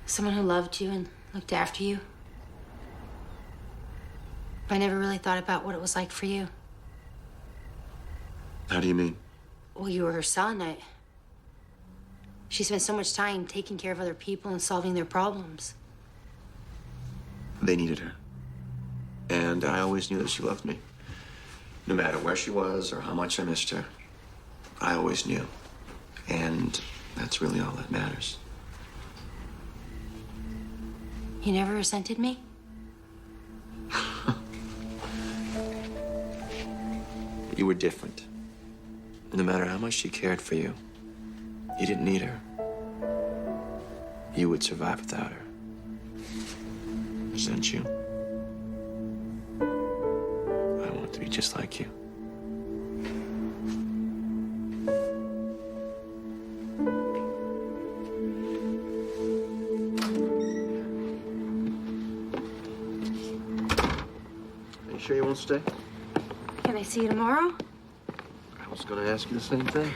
someone who loved you and looked after you. But I never really thought about what it was like for you. How do you mean? Well, you were her son. She spent so much time taking care of other people and solving their problems. They needed her. And I always knew that she loved me. No matter where she was or how much I missed her, I always knew. And that's really all that matters. You never resented me? You were different. No matter how much she cared for you, you didn't need her. You would survive without her. Resent you? I want to be just like you. Are you sure you won't stay? Can I see you tomorrow? I was gonna ask you the same thing.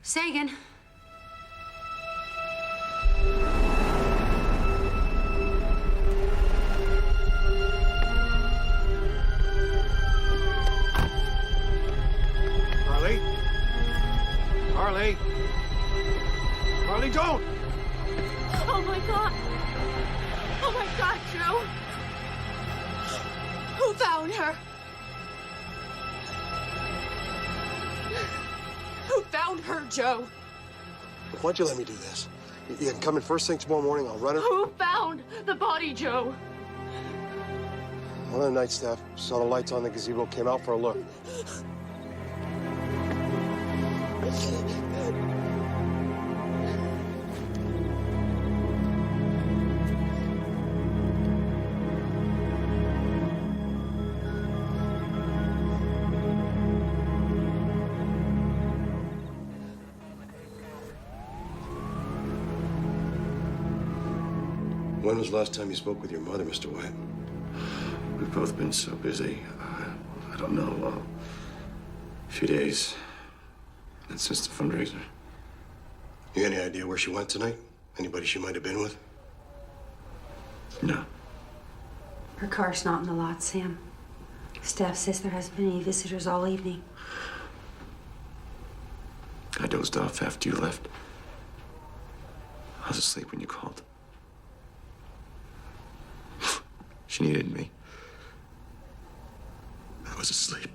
Sagan. Carly? Carly? Carly, don't! Oh my God! Oh my God, Joe! Who found her? Who found her, Joe? Why don't you let me do this? You can come in first thing tomorrow morning. I'll run her. Who found the body, Joe? One of the night staff saw the lights on the gazebo, came out for a look. When was the last time you spoke with your mother, Mr. White? We've both been so busy. I don't know. A few days. And since the fundraiser. You got any idea where she went tonight? Anybody she might have been with? No. Her car's not in the lot, Sam. Staff says there hasn't been any visitors all evening. I dozed off after you left. I was asleep when you called. She needed me. I was asleep.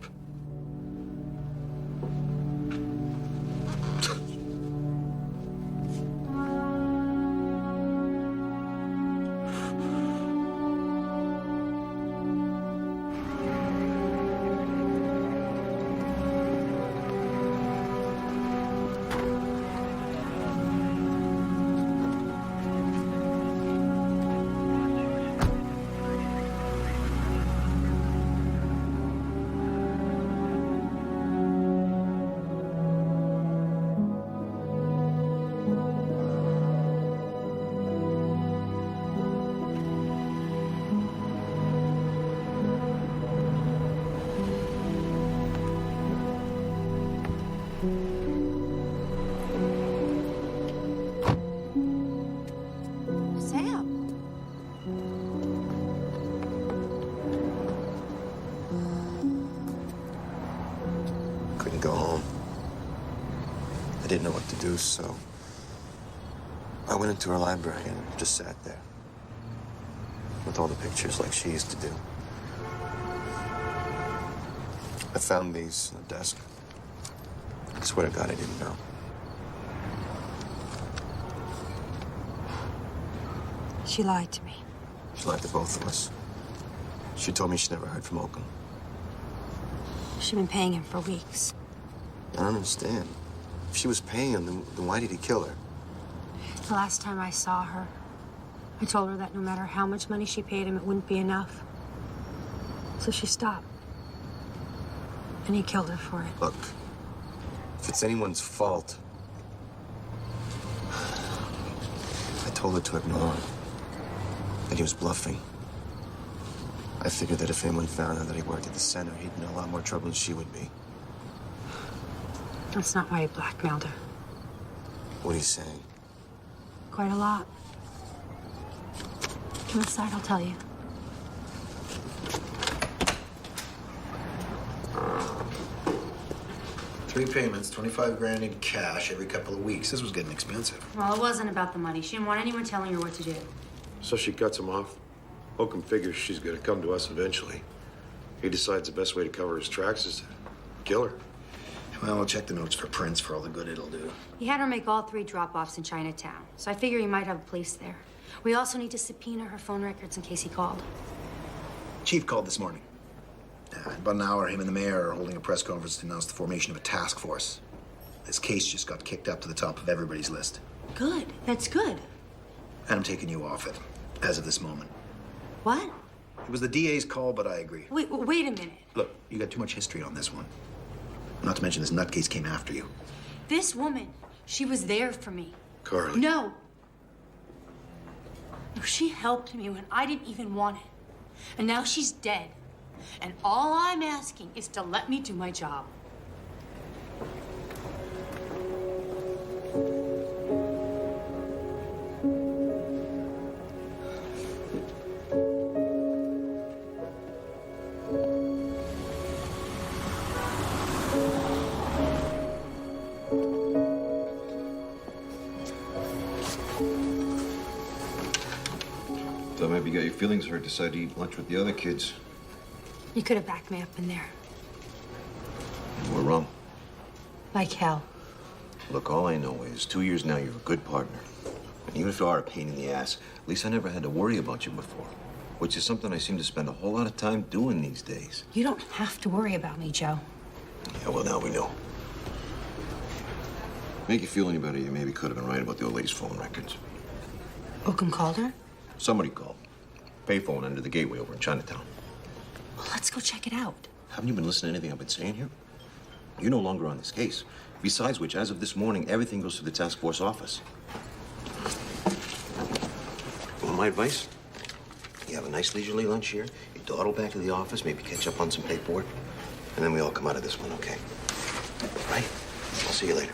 Sam. Couldn't go home. I didn't know what to do, so I went into her library and just sat there with all the pictures like she used to do. I found these on the desk. I swear to God, I didn't know. She lied to me. She lied to both of us. She told me she never heard from Oakham. She'd been paying him for weeks. I don't understand. If she was paying him, then why did he kill her? The last time I saw her, I told her that no matter how much money she paid him, it wouldn't be enough. So she stopped. And you killed her for it. Look, if it's anyone's fault, I told her to ignore him. That he was bluffing. I figured that if anyone found out that he worked at the center, he'd be in a lot more trouble than she would be. That's not why you blackmailed her. What are you saying? Quite a lot. Come inside, I'll tell you. Three payments, 25 grand in cash every couple of weeks. This was getting expensive. Well, it wasn't about the money. She didn't want anyone telling her what to do. So she cuts him off. Oakham figures she's gonna come to us eventually. He decides the best way to cover his tracks is to kill her. Well, I'll check the notes for prints for all the good it'll do. He had her make all 3 drop-offs in Chinatown, so I figure he might have a place there. We also need to subpoena her phone records in case he called. Chief called this morning. About an hour, him and the mayor are holding a press conference to announce the formation of a task force. This case just got kicked up to the top of everybody's list. Good. That's good. And I'm taking you off it, as of this moment. What? It was the DA's call, but I agree. Wait a minute. Look, you got too much history on this one. Not to mention this nutcase came after you. This woman, she was there for me. Carly. No. No, she helped me when I didn't even want it. And now she's dead. And all I'm asking is to let me do my job. Thought maybe you got your feelings hurt, decided to eat lunch with the other kids. You could have backed me up in there. We're wrong. Like hell. Look, all I know is 2 years now, you're a good partner. And even if you are a pain in the ass, at least I never had to worry about you before. Which is something I seem to spend a whole lot of time doing these days. You don't have to worry about me, Joe. Yeah, well, now we know. Make you feel any better, you maybe could have been right about the old lady's phone records. Oakham called her? Somebody called. Payphone under the gateway over in Chinatown. Well, let's go check it out. Haven't you been listening to anything I've been saying here? You're no longer on this case. Besides which, as of this morning, everything goes to the task force office. Want my advice? You have a nice leisurely lunch here. You dawdle back to the office, maybe catch up on some paperwork, and then we all come out of this one, okay? Right? I'll see you later.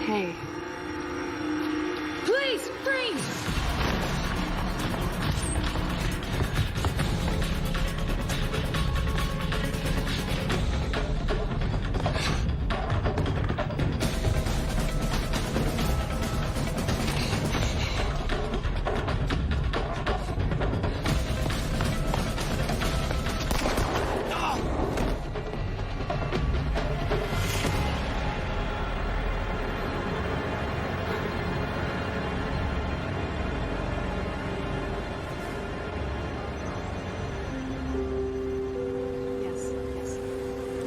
Hey. Please, freeze!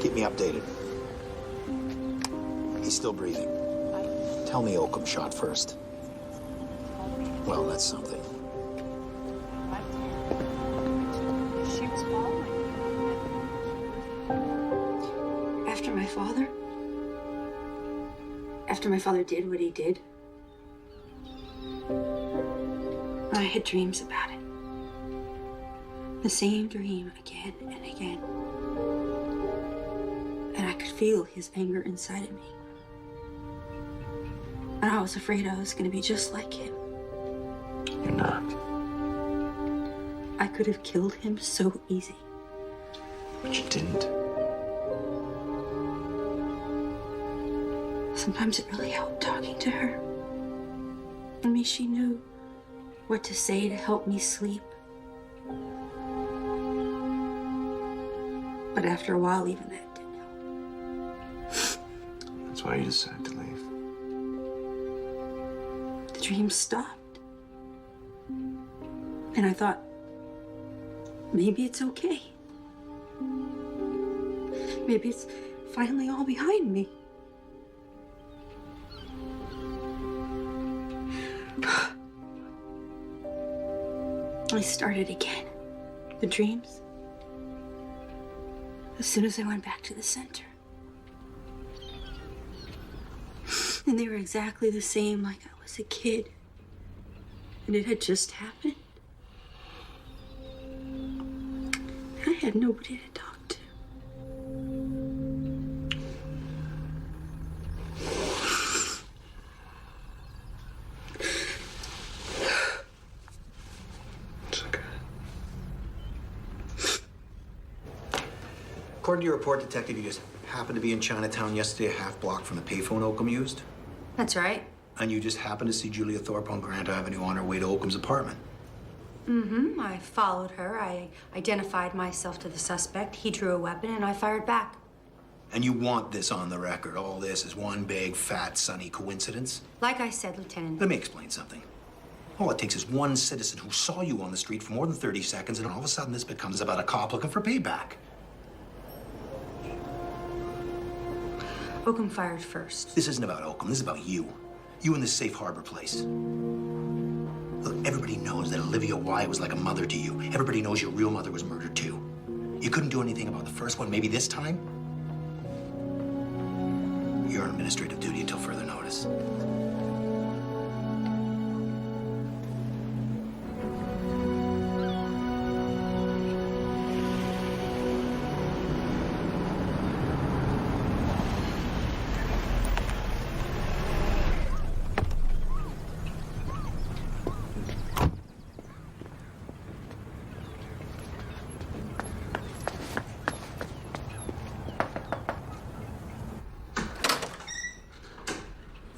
Keep me updated. He's still breathing. Tell me Oakham shot first. Well, that's something. She was following. After my father? After my father did what he did, I had dreams about it. The same dream again and again. And I could feel his anger inside of me. And I was afraid I was going to be just like him. You're not. I could have killed him so easy. But you didn't. Sometimes it really helped talking to her. I mean, she knew what to say to help me sleep. But after a while, even that didn't help. That's why you decided to leave. The dream stopped. And I thought, maybe it's okay. Maybe it's finally all behind me. I started again. The dreams. As soon as I went back to the center. And they were exactly the same like I was a kid. And it had just happened. I had nobody to talk to. It's okay. According to your report, Detective, you just happened to be in Chinatown yesterday, a half block from the payphone Oakham used. That's right. And you just happened to see Julia Thorpe on Grant Avenue on her way to Oakham's apartment. Mm-hmm. I followed her. I identified myself to the suspect. He drew a weapon and I fired back. And you want this on the record. All this is one big, fat, sunny coincidence? Like I said, Lieutenant. Let me explain something. All it takes is one citizen who saw you on the street for more than 30 seconds, and all of a sudden this becomes about a cop looking for payback. Oakham fired first. This isn't about Oakham. This is about you. You and this safe harbor place. Look, everybody knows that Olivia Wyatt was like a mother to you. Everybody knows your real mother was murdered too. You couldn't do anything about the first one. Maybe this time? You're on administrative duty until further notice.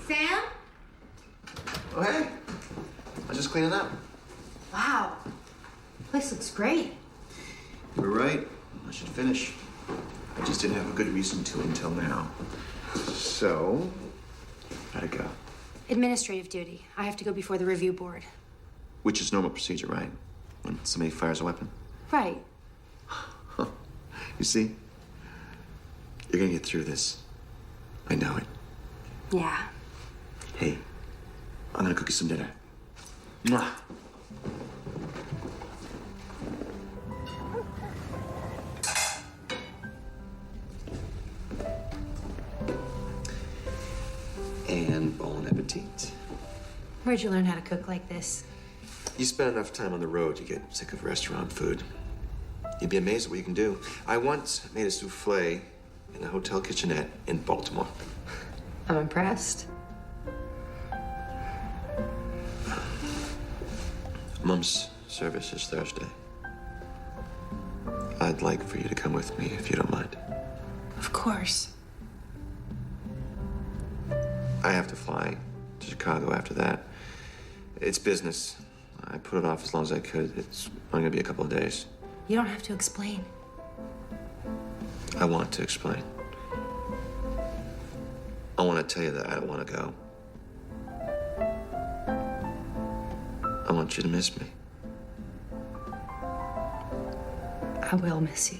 Sam? Oh, hey. I was just cleaning up. Wow. Place looks great. You were right. I should finish. I just didn't have a good reason to until now. So, how'd it go? Administrative duty. I have to go before the review board. Which is normal procedure, right? When somebody fires a weapon. Right. You see? You're gonna get through this. I know it. Yeah. Hey, I'm gonna cook you some dinner. Mwah. And bon appetit. Where'd you learn how to cook like this? You spend enough time on the road, you get sick of restaurant food. You'd be amazed at what you can do. I once made a souffle in a hotel kitchenette in Baltimore. I'm impressed. Mom's service is Thursday. I'd like for you to come with me if you don't mind. Of course. I have to fly to Chicago after that. It's business. I put it off as long as I could. It's only gonna be a couple of days. You don't have to explain. I want to explain. I want to tell you that I don't want to go. I want you to miss me. I will miss you.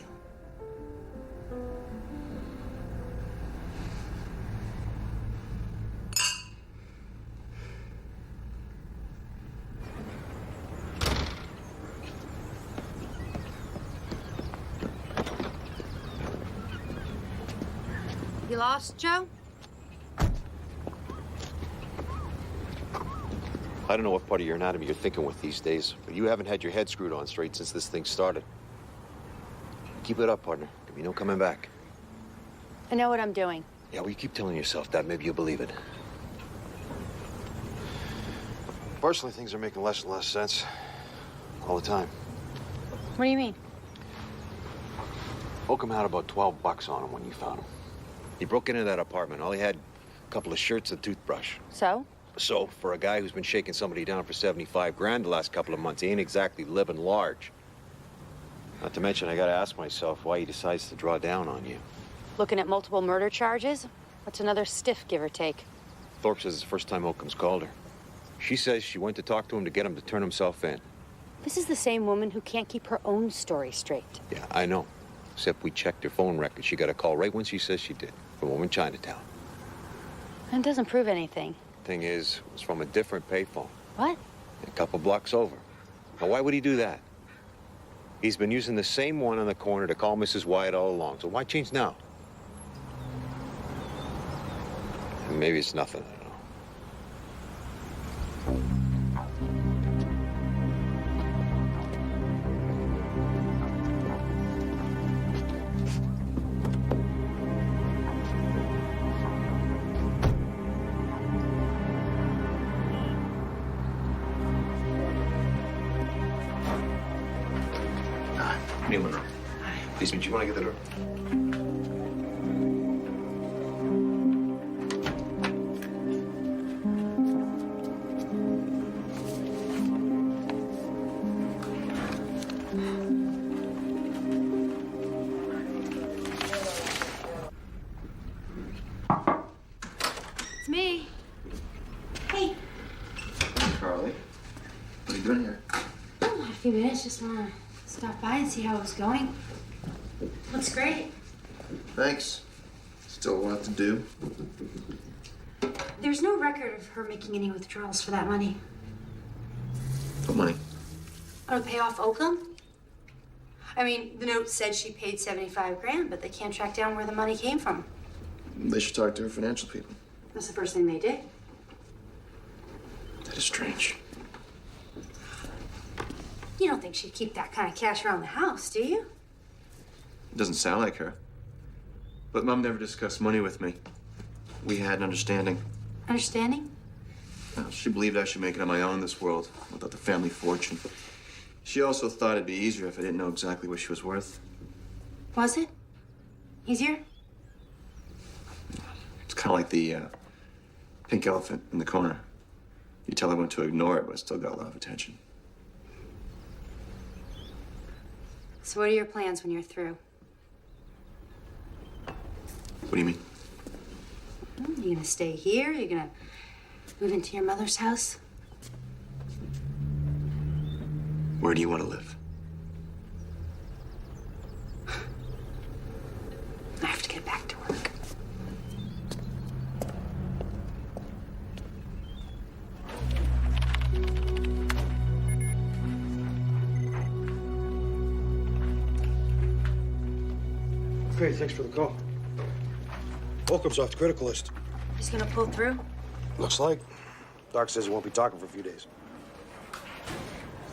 You lost, Joe? I don't know what part of your anatomy you're thinking with these days, but you haven't had your head screwed on straight since this thing started. Keep it up, partner. There'll be no coming back. I know what I'm doing. Yeah, well, you keep telling yourself that. Maybe you'll believe it. Personally, things are making less and less sense all the time. What do you mean? Oakham had about 12 bucks on him when you found him. He broke into that apartment. All he had, a couple of shirts and a toothbrush. So? So, for a guy who's been shaking somebody down for 75 grand the last couple of months, he ain't exactly living large. Not to mention, I gotta ask myself why he decides to draw down on you. Looking at multiple murder charges? That's another stiff, give or take. Thorpe says it's the first time Oakham's called her. She says she went to talk to him to get him to turn himself in. This is the same woman who can't keep her own story straight. Yeah, I know. Except we checked her phone record. She got a call right when she says she did, from over in Chinatown. That doesn't prove anything. Thing is, it was from a different payphone. What? A couple blocks over. Now, why would he do that? He's been using the same one on the corner to call Mrs. Wyatt all along, so why change now? Maybe it's nothing, I don't know. Neil Monroe. Please meet you when I get the door. It's me. Hey. Carly, what are you doing here? Oh, a few minutes. Just want to stop by and see how it was going. Looks great. Thanks. Still a lot to do. There's no record of her making any withdrawals for that money. What money? Oh, to pay off Oakham? I mean, the note said she paid 75 grand, but they can't track down where the money came from. They should talk to her financial people. That's the first thing they did. That is strange. You don't think she'd keep that kind of cash around the house, do you? It doesn't sound like her. But Mom never discussed money with me. We had an understanding. Understanding? She believed I should make it on my own in this world without the family fortune. She also thought it'd be easier if I didn't know exactly what she was worth. Was it? Easier? It's kind of like the pink elephant in the corner. You tell everyone to ignore it, but it still got a lot of attention. So what are your plans when you're through? What do you mean? You gonna stay here? You gonna move into your mother's house? Where do you want to live? I have to get back to work. Okay, thanks for the call. Oakham's off the critical list. He's gonna pull through? Looks like. Doc says he won't be talking for a few days.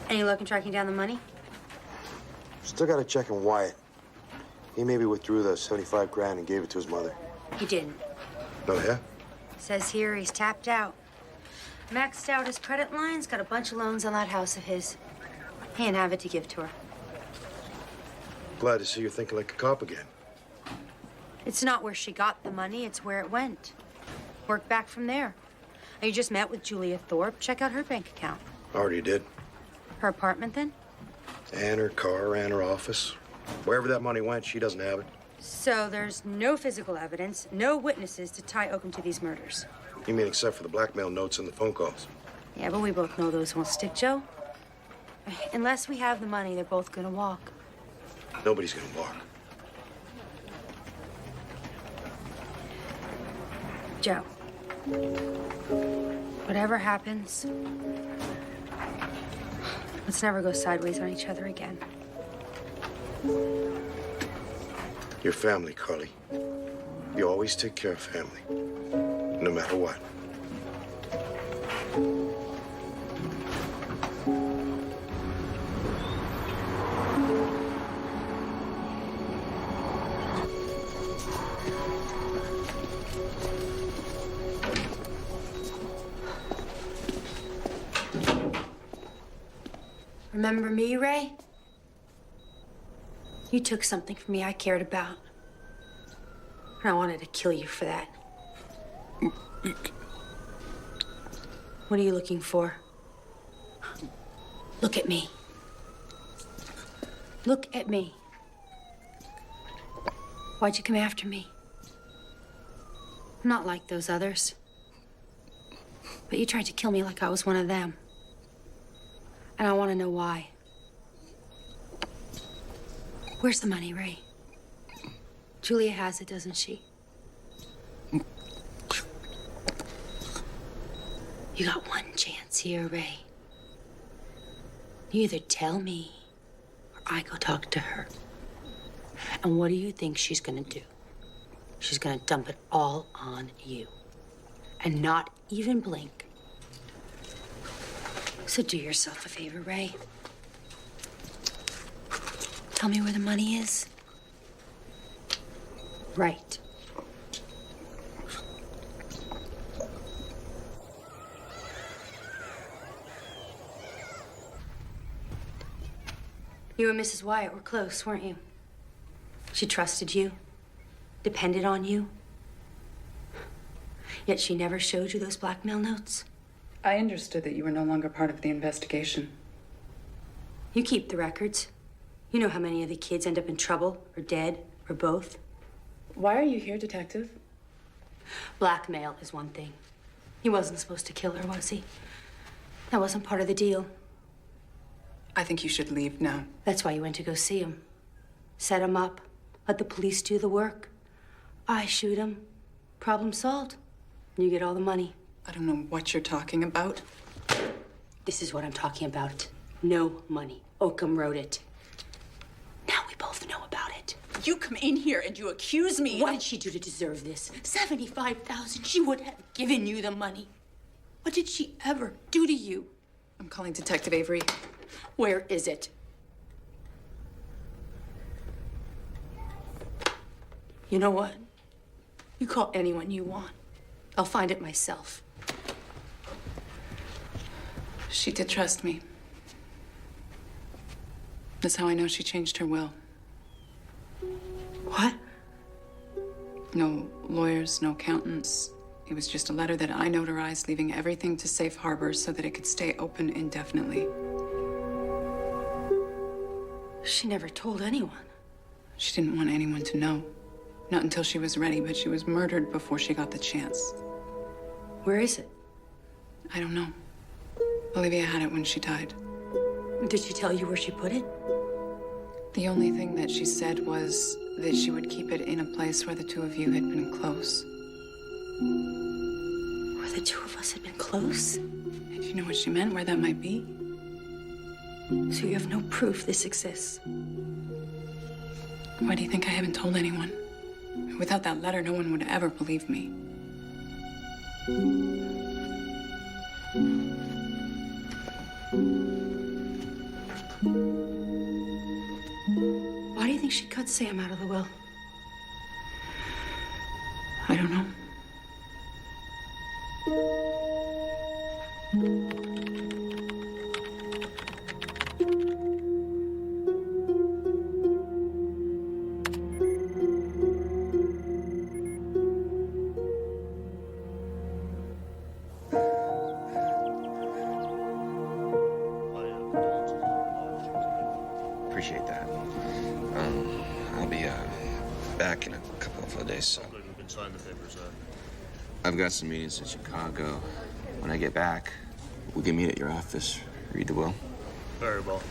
Any luck in tracking down the money? Still got to check on Wyatt. He maybe withdrew the 75 grand and gave it to his mother. He didn't. Oh, yeah? Says here he's tapped out. Maxed out his credit lines, got a bunch of loans on that house of his. He didn't have it to give to her. Glad to see you're thinking like a cop again. It's not where she got the money, it's where it went. Work back from there. You just met with Julia Thorpe. Check out her bank account. Already did. Her apartment, then? And her car and her office. Wherever that money went, she doesn't have it. So there's no physical evidence, no witnesses to tie Oakham to these murders. You mean except for the blackmail notes and the phone calls? Yeah, but we both know those won't stick, Joe. Unless we have the money, they're both gonna walk. Nobody's gonna walk. Joe, whatever happens, let's never go sideways on each other again. Your family, Carly. You always take care of family, no matter what. Remember me, Ray? You took something from me I cared about. And I wanted to kill you for that. What are you looking for? Look at me. Look at me. Why'd you come after me? I'm not like those others. But you tried to kill me like I was one of them. And I want to know why. Where's the money, Ray? Julia has it, doesn't she? You got one chance here, Ray. You either tell me or I go talk to her. And what do you think she's gonna do? She's gonna dump it all on you. And not even blink. So do yourself a favor, Ray. Tell me where the money is. Right. You and Mrs. Wyatt were close, weren't you? She trusted you, depended on you. Yet she never showed you those blackmail notes. I understood that you were no longer part of the investigation. You keep the records. You know how many of the kids end up in trouble, or dead, or both. Why are you here, Detective? Blackmail is one thing. He wasn't supposed to kill her, was he? That wasn't part of the deal. I think you should leave now. That's why you went to go see him. Set him up. Let the police do the work. I shoot him. Problem solved. You get all the money. I don't know what you're talking about. This is what I'm talking about. No money. Oakham wrote it. Now we both know about it. You come in here and you accuse me. What did she do to deserve this? $75,000. She would have given you the money. What did she ever do to you? I'm calling Detective Avery. Where is it? You know what? You call anyone you want. I'll find it myself. She did trust me. That's how I know she changed her will. What? No lawyers, no accountants. It was just a letter that I notarized, leaving everything to Safe Harbor so that it could stay open indefinitely. She never told anyone. She didn't want anyone to know. Not until she was ready, but she was murdered before she got the chance. Where is it? I don't know. Olivia had it when she died. Did she tell you where she put it? The only thing that she said was that she would keep it in a place where the two of you had been close. Where the two of us had been close? Do you know what she meant, where that might be? So you have no proof this exists? Why do you think I haven't told anyone? Without that letter, no one would ever believe me. Why do you think she cut Sam out of the will? I don't know. Appreciate that. I'll be back in a couple of days, so. I've got some meetings in Chicago. When I get back, we can meet at your office. Read the will. Very well.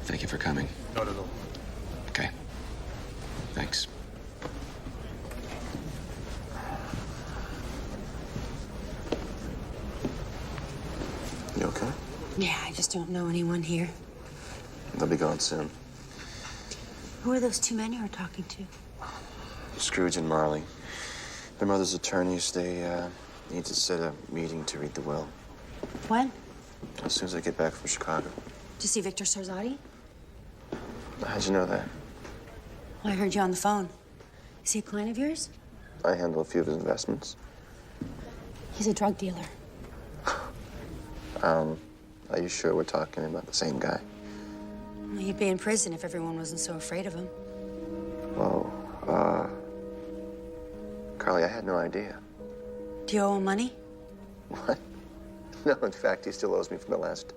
Thank you for coming. Not at all. Okay. Thanks. You okay? Yeah, I just don't know anyone here. They'll be gone soon. Who are those two men you were talking to? Scrooge and Marley. Their mother's attorneys, they need to set a meeting to read the will. When? As soon as I get back from Chicago. To see Victor Sarzati? How'd you know that? Well, I heard you on the phone. Is he a client of yours? I handle a few of his investments. He's a drug dealer. Are you sure we're talking about the same guy? Well, he'd be in prison if everyone wasn't so afraid of him. Oh, Carly, I had no idea. Do you owe him money? What? No, in fact, he still owes me from the last...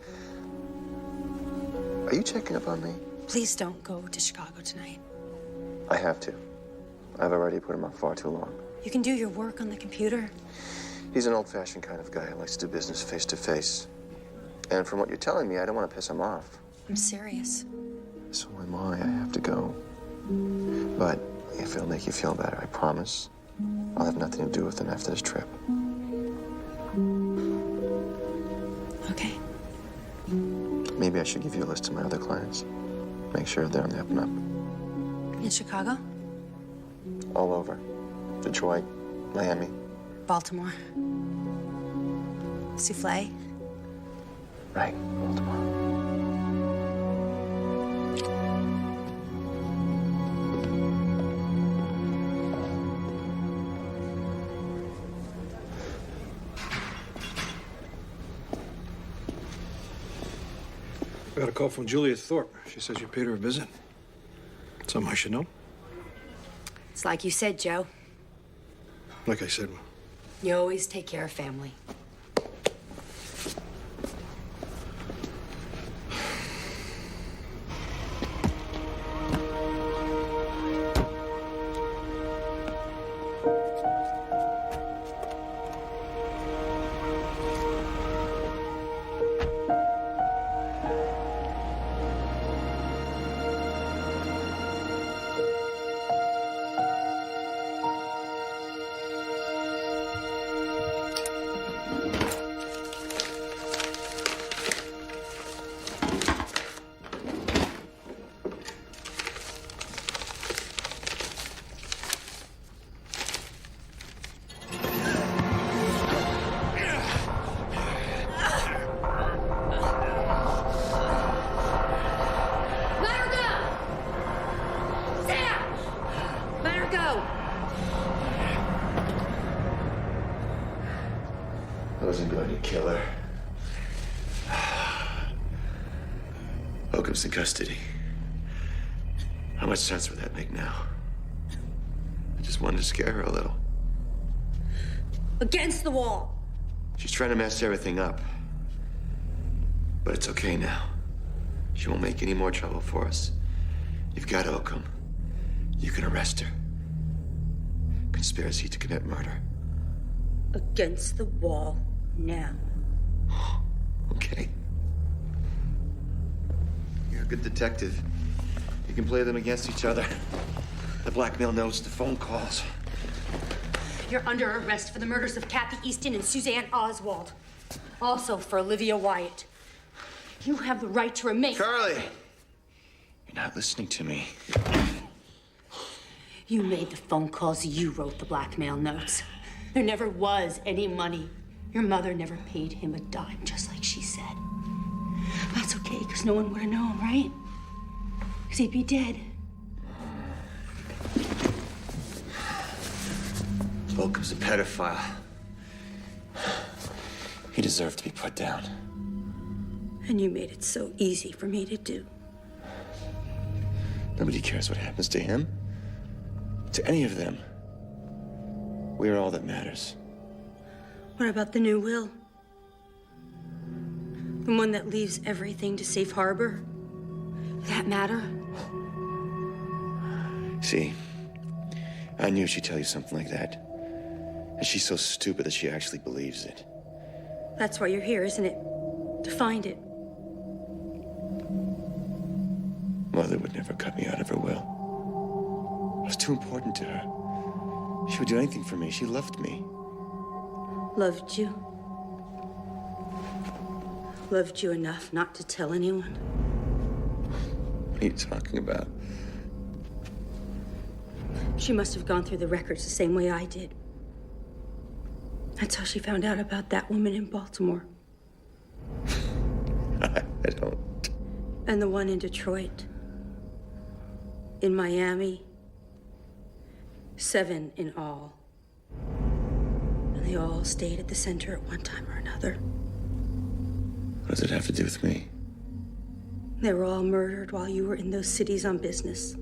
Are you checking up on me? Please don't go to Chicago tonight. I have to. I've already put him off far too long. You can do your work on the computer. He's an old-fashioned kind of guy who likes to do business face-to-face. And from what you're telling me, I don't want to piss him off. I'm serious. So am I. I have to go. But if it'll make you feel better, I promise I'll have nothing to do with him after this trip. Okay. Maybe I should give you a list of my other clients. Make sure they're on the up and up. In Chicago? All over. Detroit, Miami. Baltimore. Souffle? Right, Baltimore. I got a call from Julia Thorpe. She says you paid her a visit. Something I should know? It's like you said, Joe. Like I said, You always take care of family. I wasn't going to kill her. Holcomb's in custody. How much sense would that make now? I just wanted to scare her a little. Against the wall. She's trying to mess everything up. But it's okay now. She won't make any more trouble for us. You've got Holcomb. You can arrest her. Conspiracy to commit murder. Against the wall now. Okay. You're a good detective. You can play them against each other. The blackmail notes, the phone calls. You're under arrest for the murders of Kathy Easton and Suzanne Oswald. Also for Olivia Wyatt. You have the right to remain. Carly! You're not listening to me. You made the phone calls. You wrote the blackmail notes. There never was any money. Your mother never paid him a dime, just like she said. That's okay, because no one would have known, right? Because he'd be dead. Holcomb's a pedophile. He deserved to be put down. And you made it so easy for me to do. Nobody cares what happens to him. To any of them. We are all that matters. What about the new will? The one that leaves everything to Safe Harbor? That matter? See, I knew she'd tell you something like that. And she's so stupid that she actually believes it. That's why you're here, isn't it? To find it. Mother would never cut me out of her will. I was too important to her. She would do anything for me. She loved me. Loved you? Loved you enough not to tell anyone? What are you talking about? She must have gone through the records the same way I did. That's how she found out about that woman in Baltimore. I don't. And the one in Detroit. In Miami. 7 in all. And they all stayed at the center at one time or another. What does it have to do with me? They were all murdered while you were in those cities on business.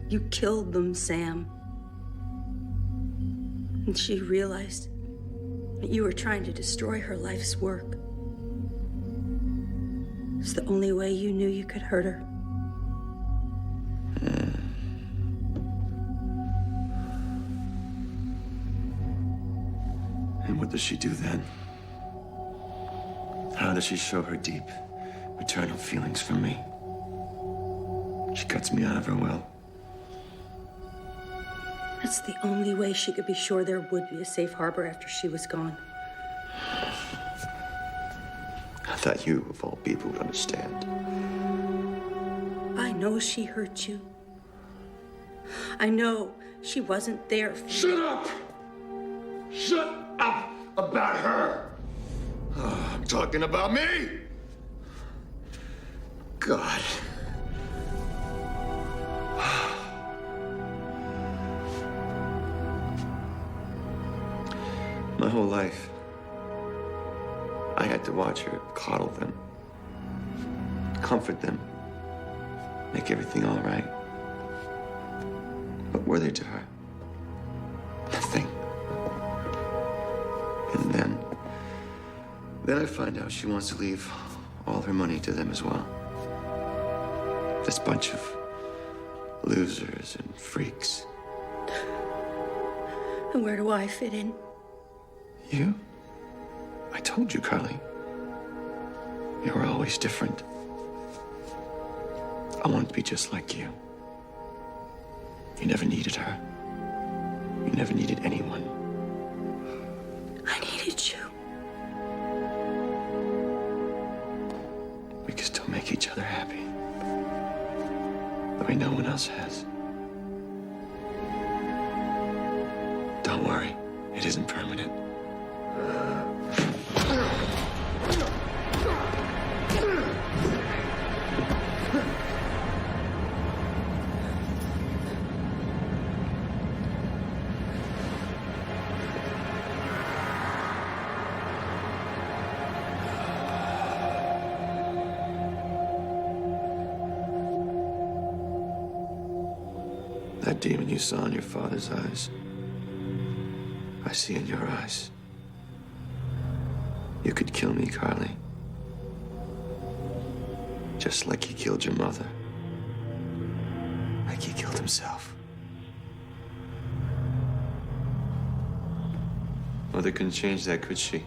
You killed them, Sam. And she realized that you were trying to destroy her life's work. It's the only way you knew you could hurt her. And what does she do then? How does she show her deep, maternal feelings for me? She cuts me out of her will. That's the only way she could be sure there would be a safe harbor after she was gone. I thought you, of all people, would understand. I know she hurt you. I know she wasn't there for you. Shut up! Shut up about her! Oh, I'm talking about me! God. My whole life, I had to watch her coddle them, comfort them, make everything all right. What were they to her? Nothing. And then I find out she wants to leave all her money to them as well. This bunch of losers and freaks. And where do I fit in? You? I told you, Carly. You were always different. I wanted to be just like you. You never needed her. You never needed anyone. I needed you. We can still make each other happy. The way no one else has. Don't worry, it isn't permanent. That demon you saw in your father's eyes, I see in your eyes. You could kill me, Carly. Just like he killed your mother. Like he killed himself. Mother couldn't change that, could she?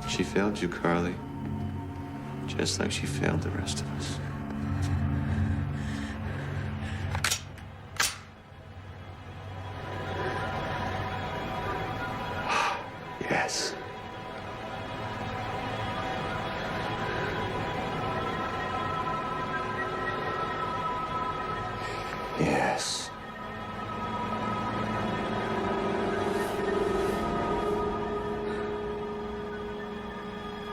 She failed you, Carly. Just like she failed the rest of us. Yes. Yes.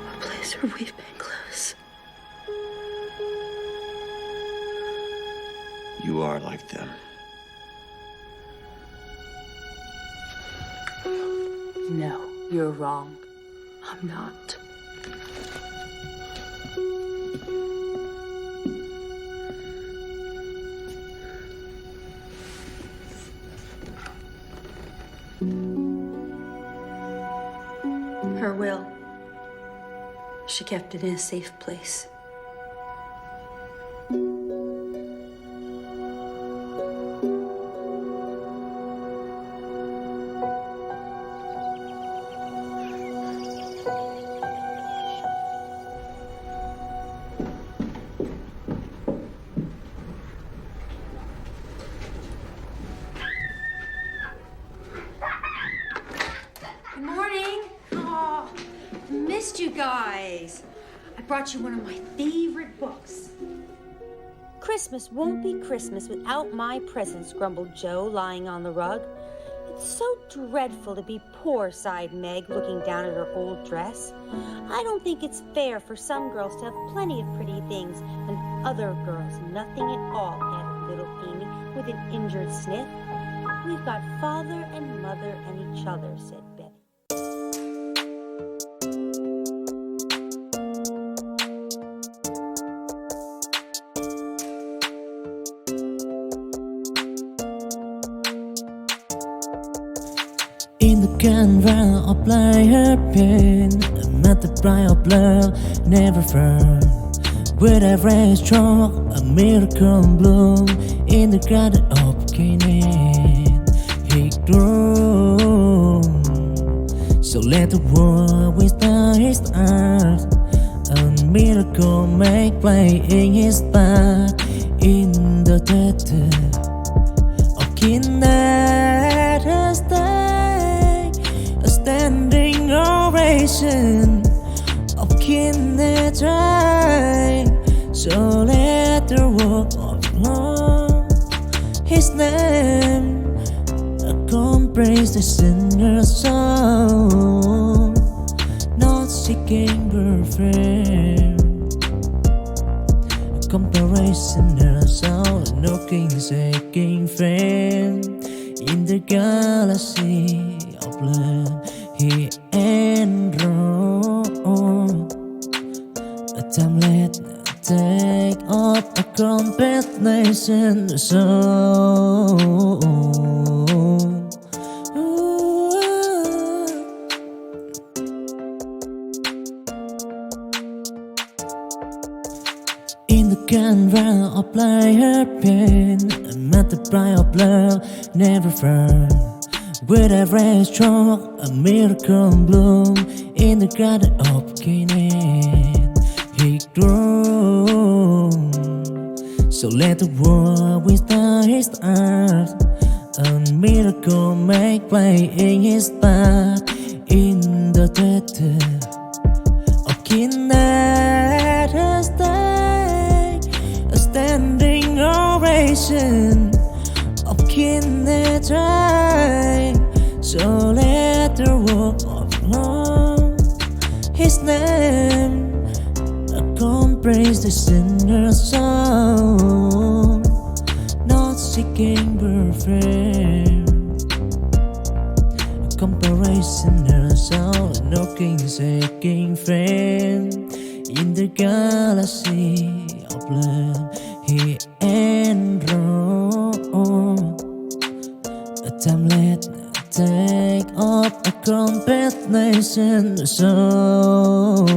A place where we've been close. You are like them. No, you're wrong. I'm not. Her will. She kept it in a safe place. Good morning. Oh, missed you guys. I brought you one of my favorite books. Christmas won't be Christmas without my presents, grumbled Joe, lying on the rug. It's so dreadful to be poor, sighed Meg, looking down at her old dress. I don't think it's fair for some girls to have plenty of pretty things and other girls nothing at all, added little Amy with an injured sniff. We've got father and mother and each other, said Betty. In the canvas of light pain, met the bright of love never found. With every stroke, a miracle bloom in the garden of Canaan. He grew. So let the world without his art, a miracle make play in his back. In the theater of Canaan, stay a standing ovation of Canaan. So let the work of love his name praise the sinner's soul, not seeking perfect comparison soul, no king seeking fame in the galaxy of love. He enrolled a timelet take up a complete nation soul. In the canvas of light pain, met the bright of love never found. With every stroke, a miracle bloom in the garden of Canaan. He grew. So let the world without his art, a miracle make play in his back. In the theater of Canaan, stay a standing ovation of Canaan. So let the work of love his name praise the sinner's soul, not seeking perfect comparison soul, no king seeking fame in the galaxy of love. He enrolled a timelet take up a complete nation soul.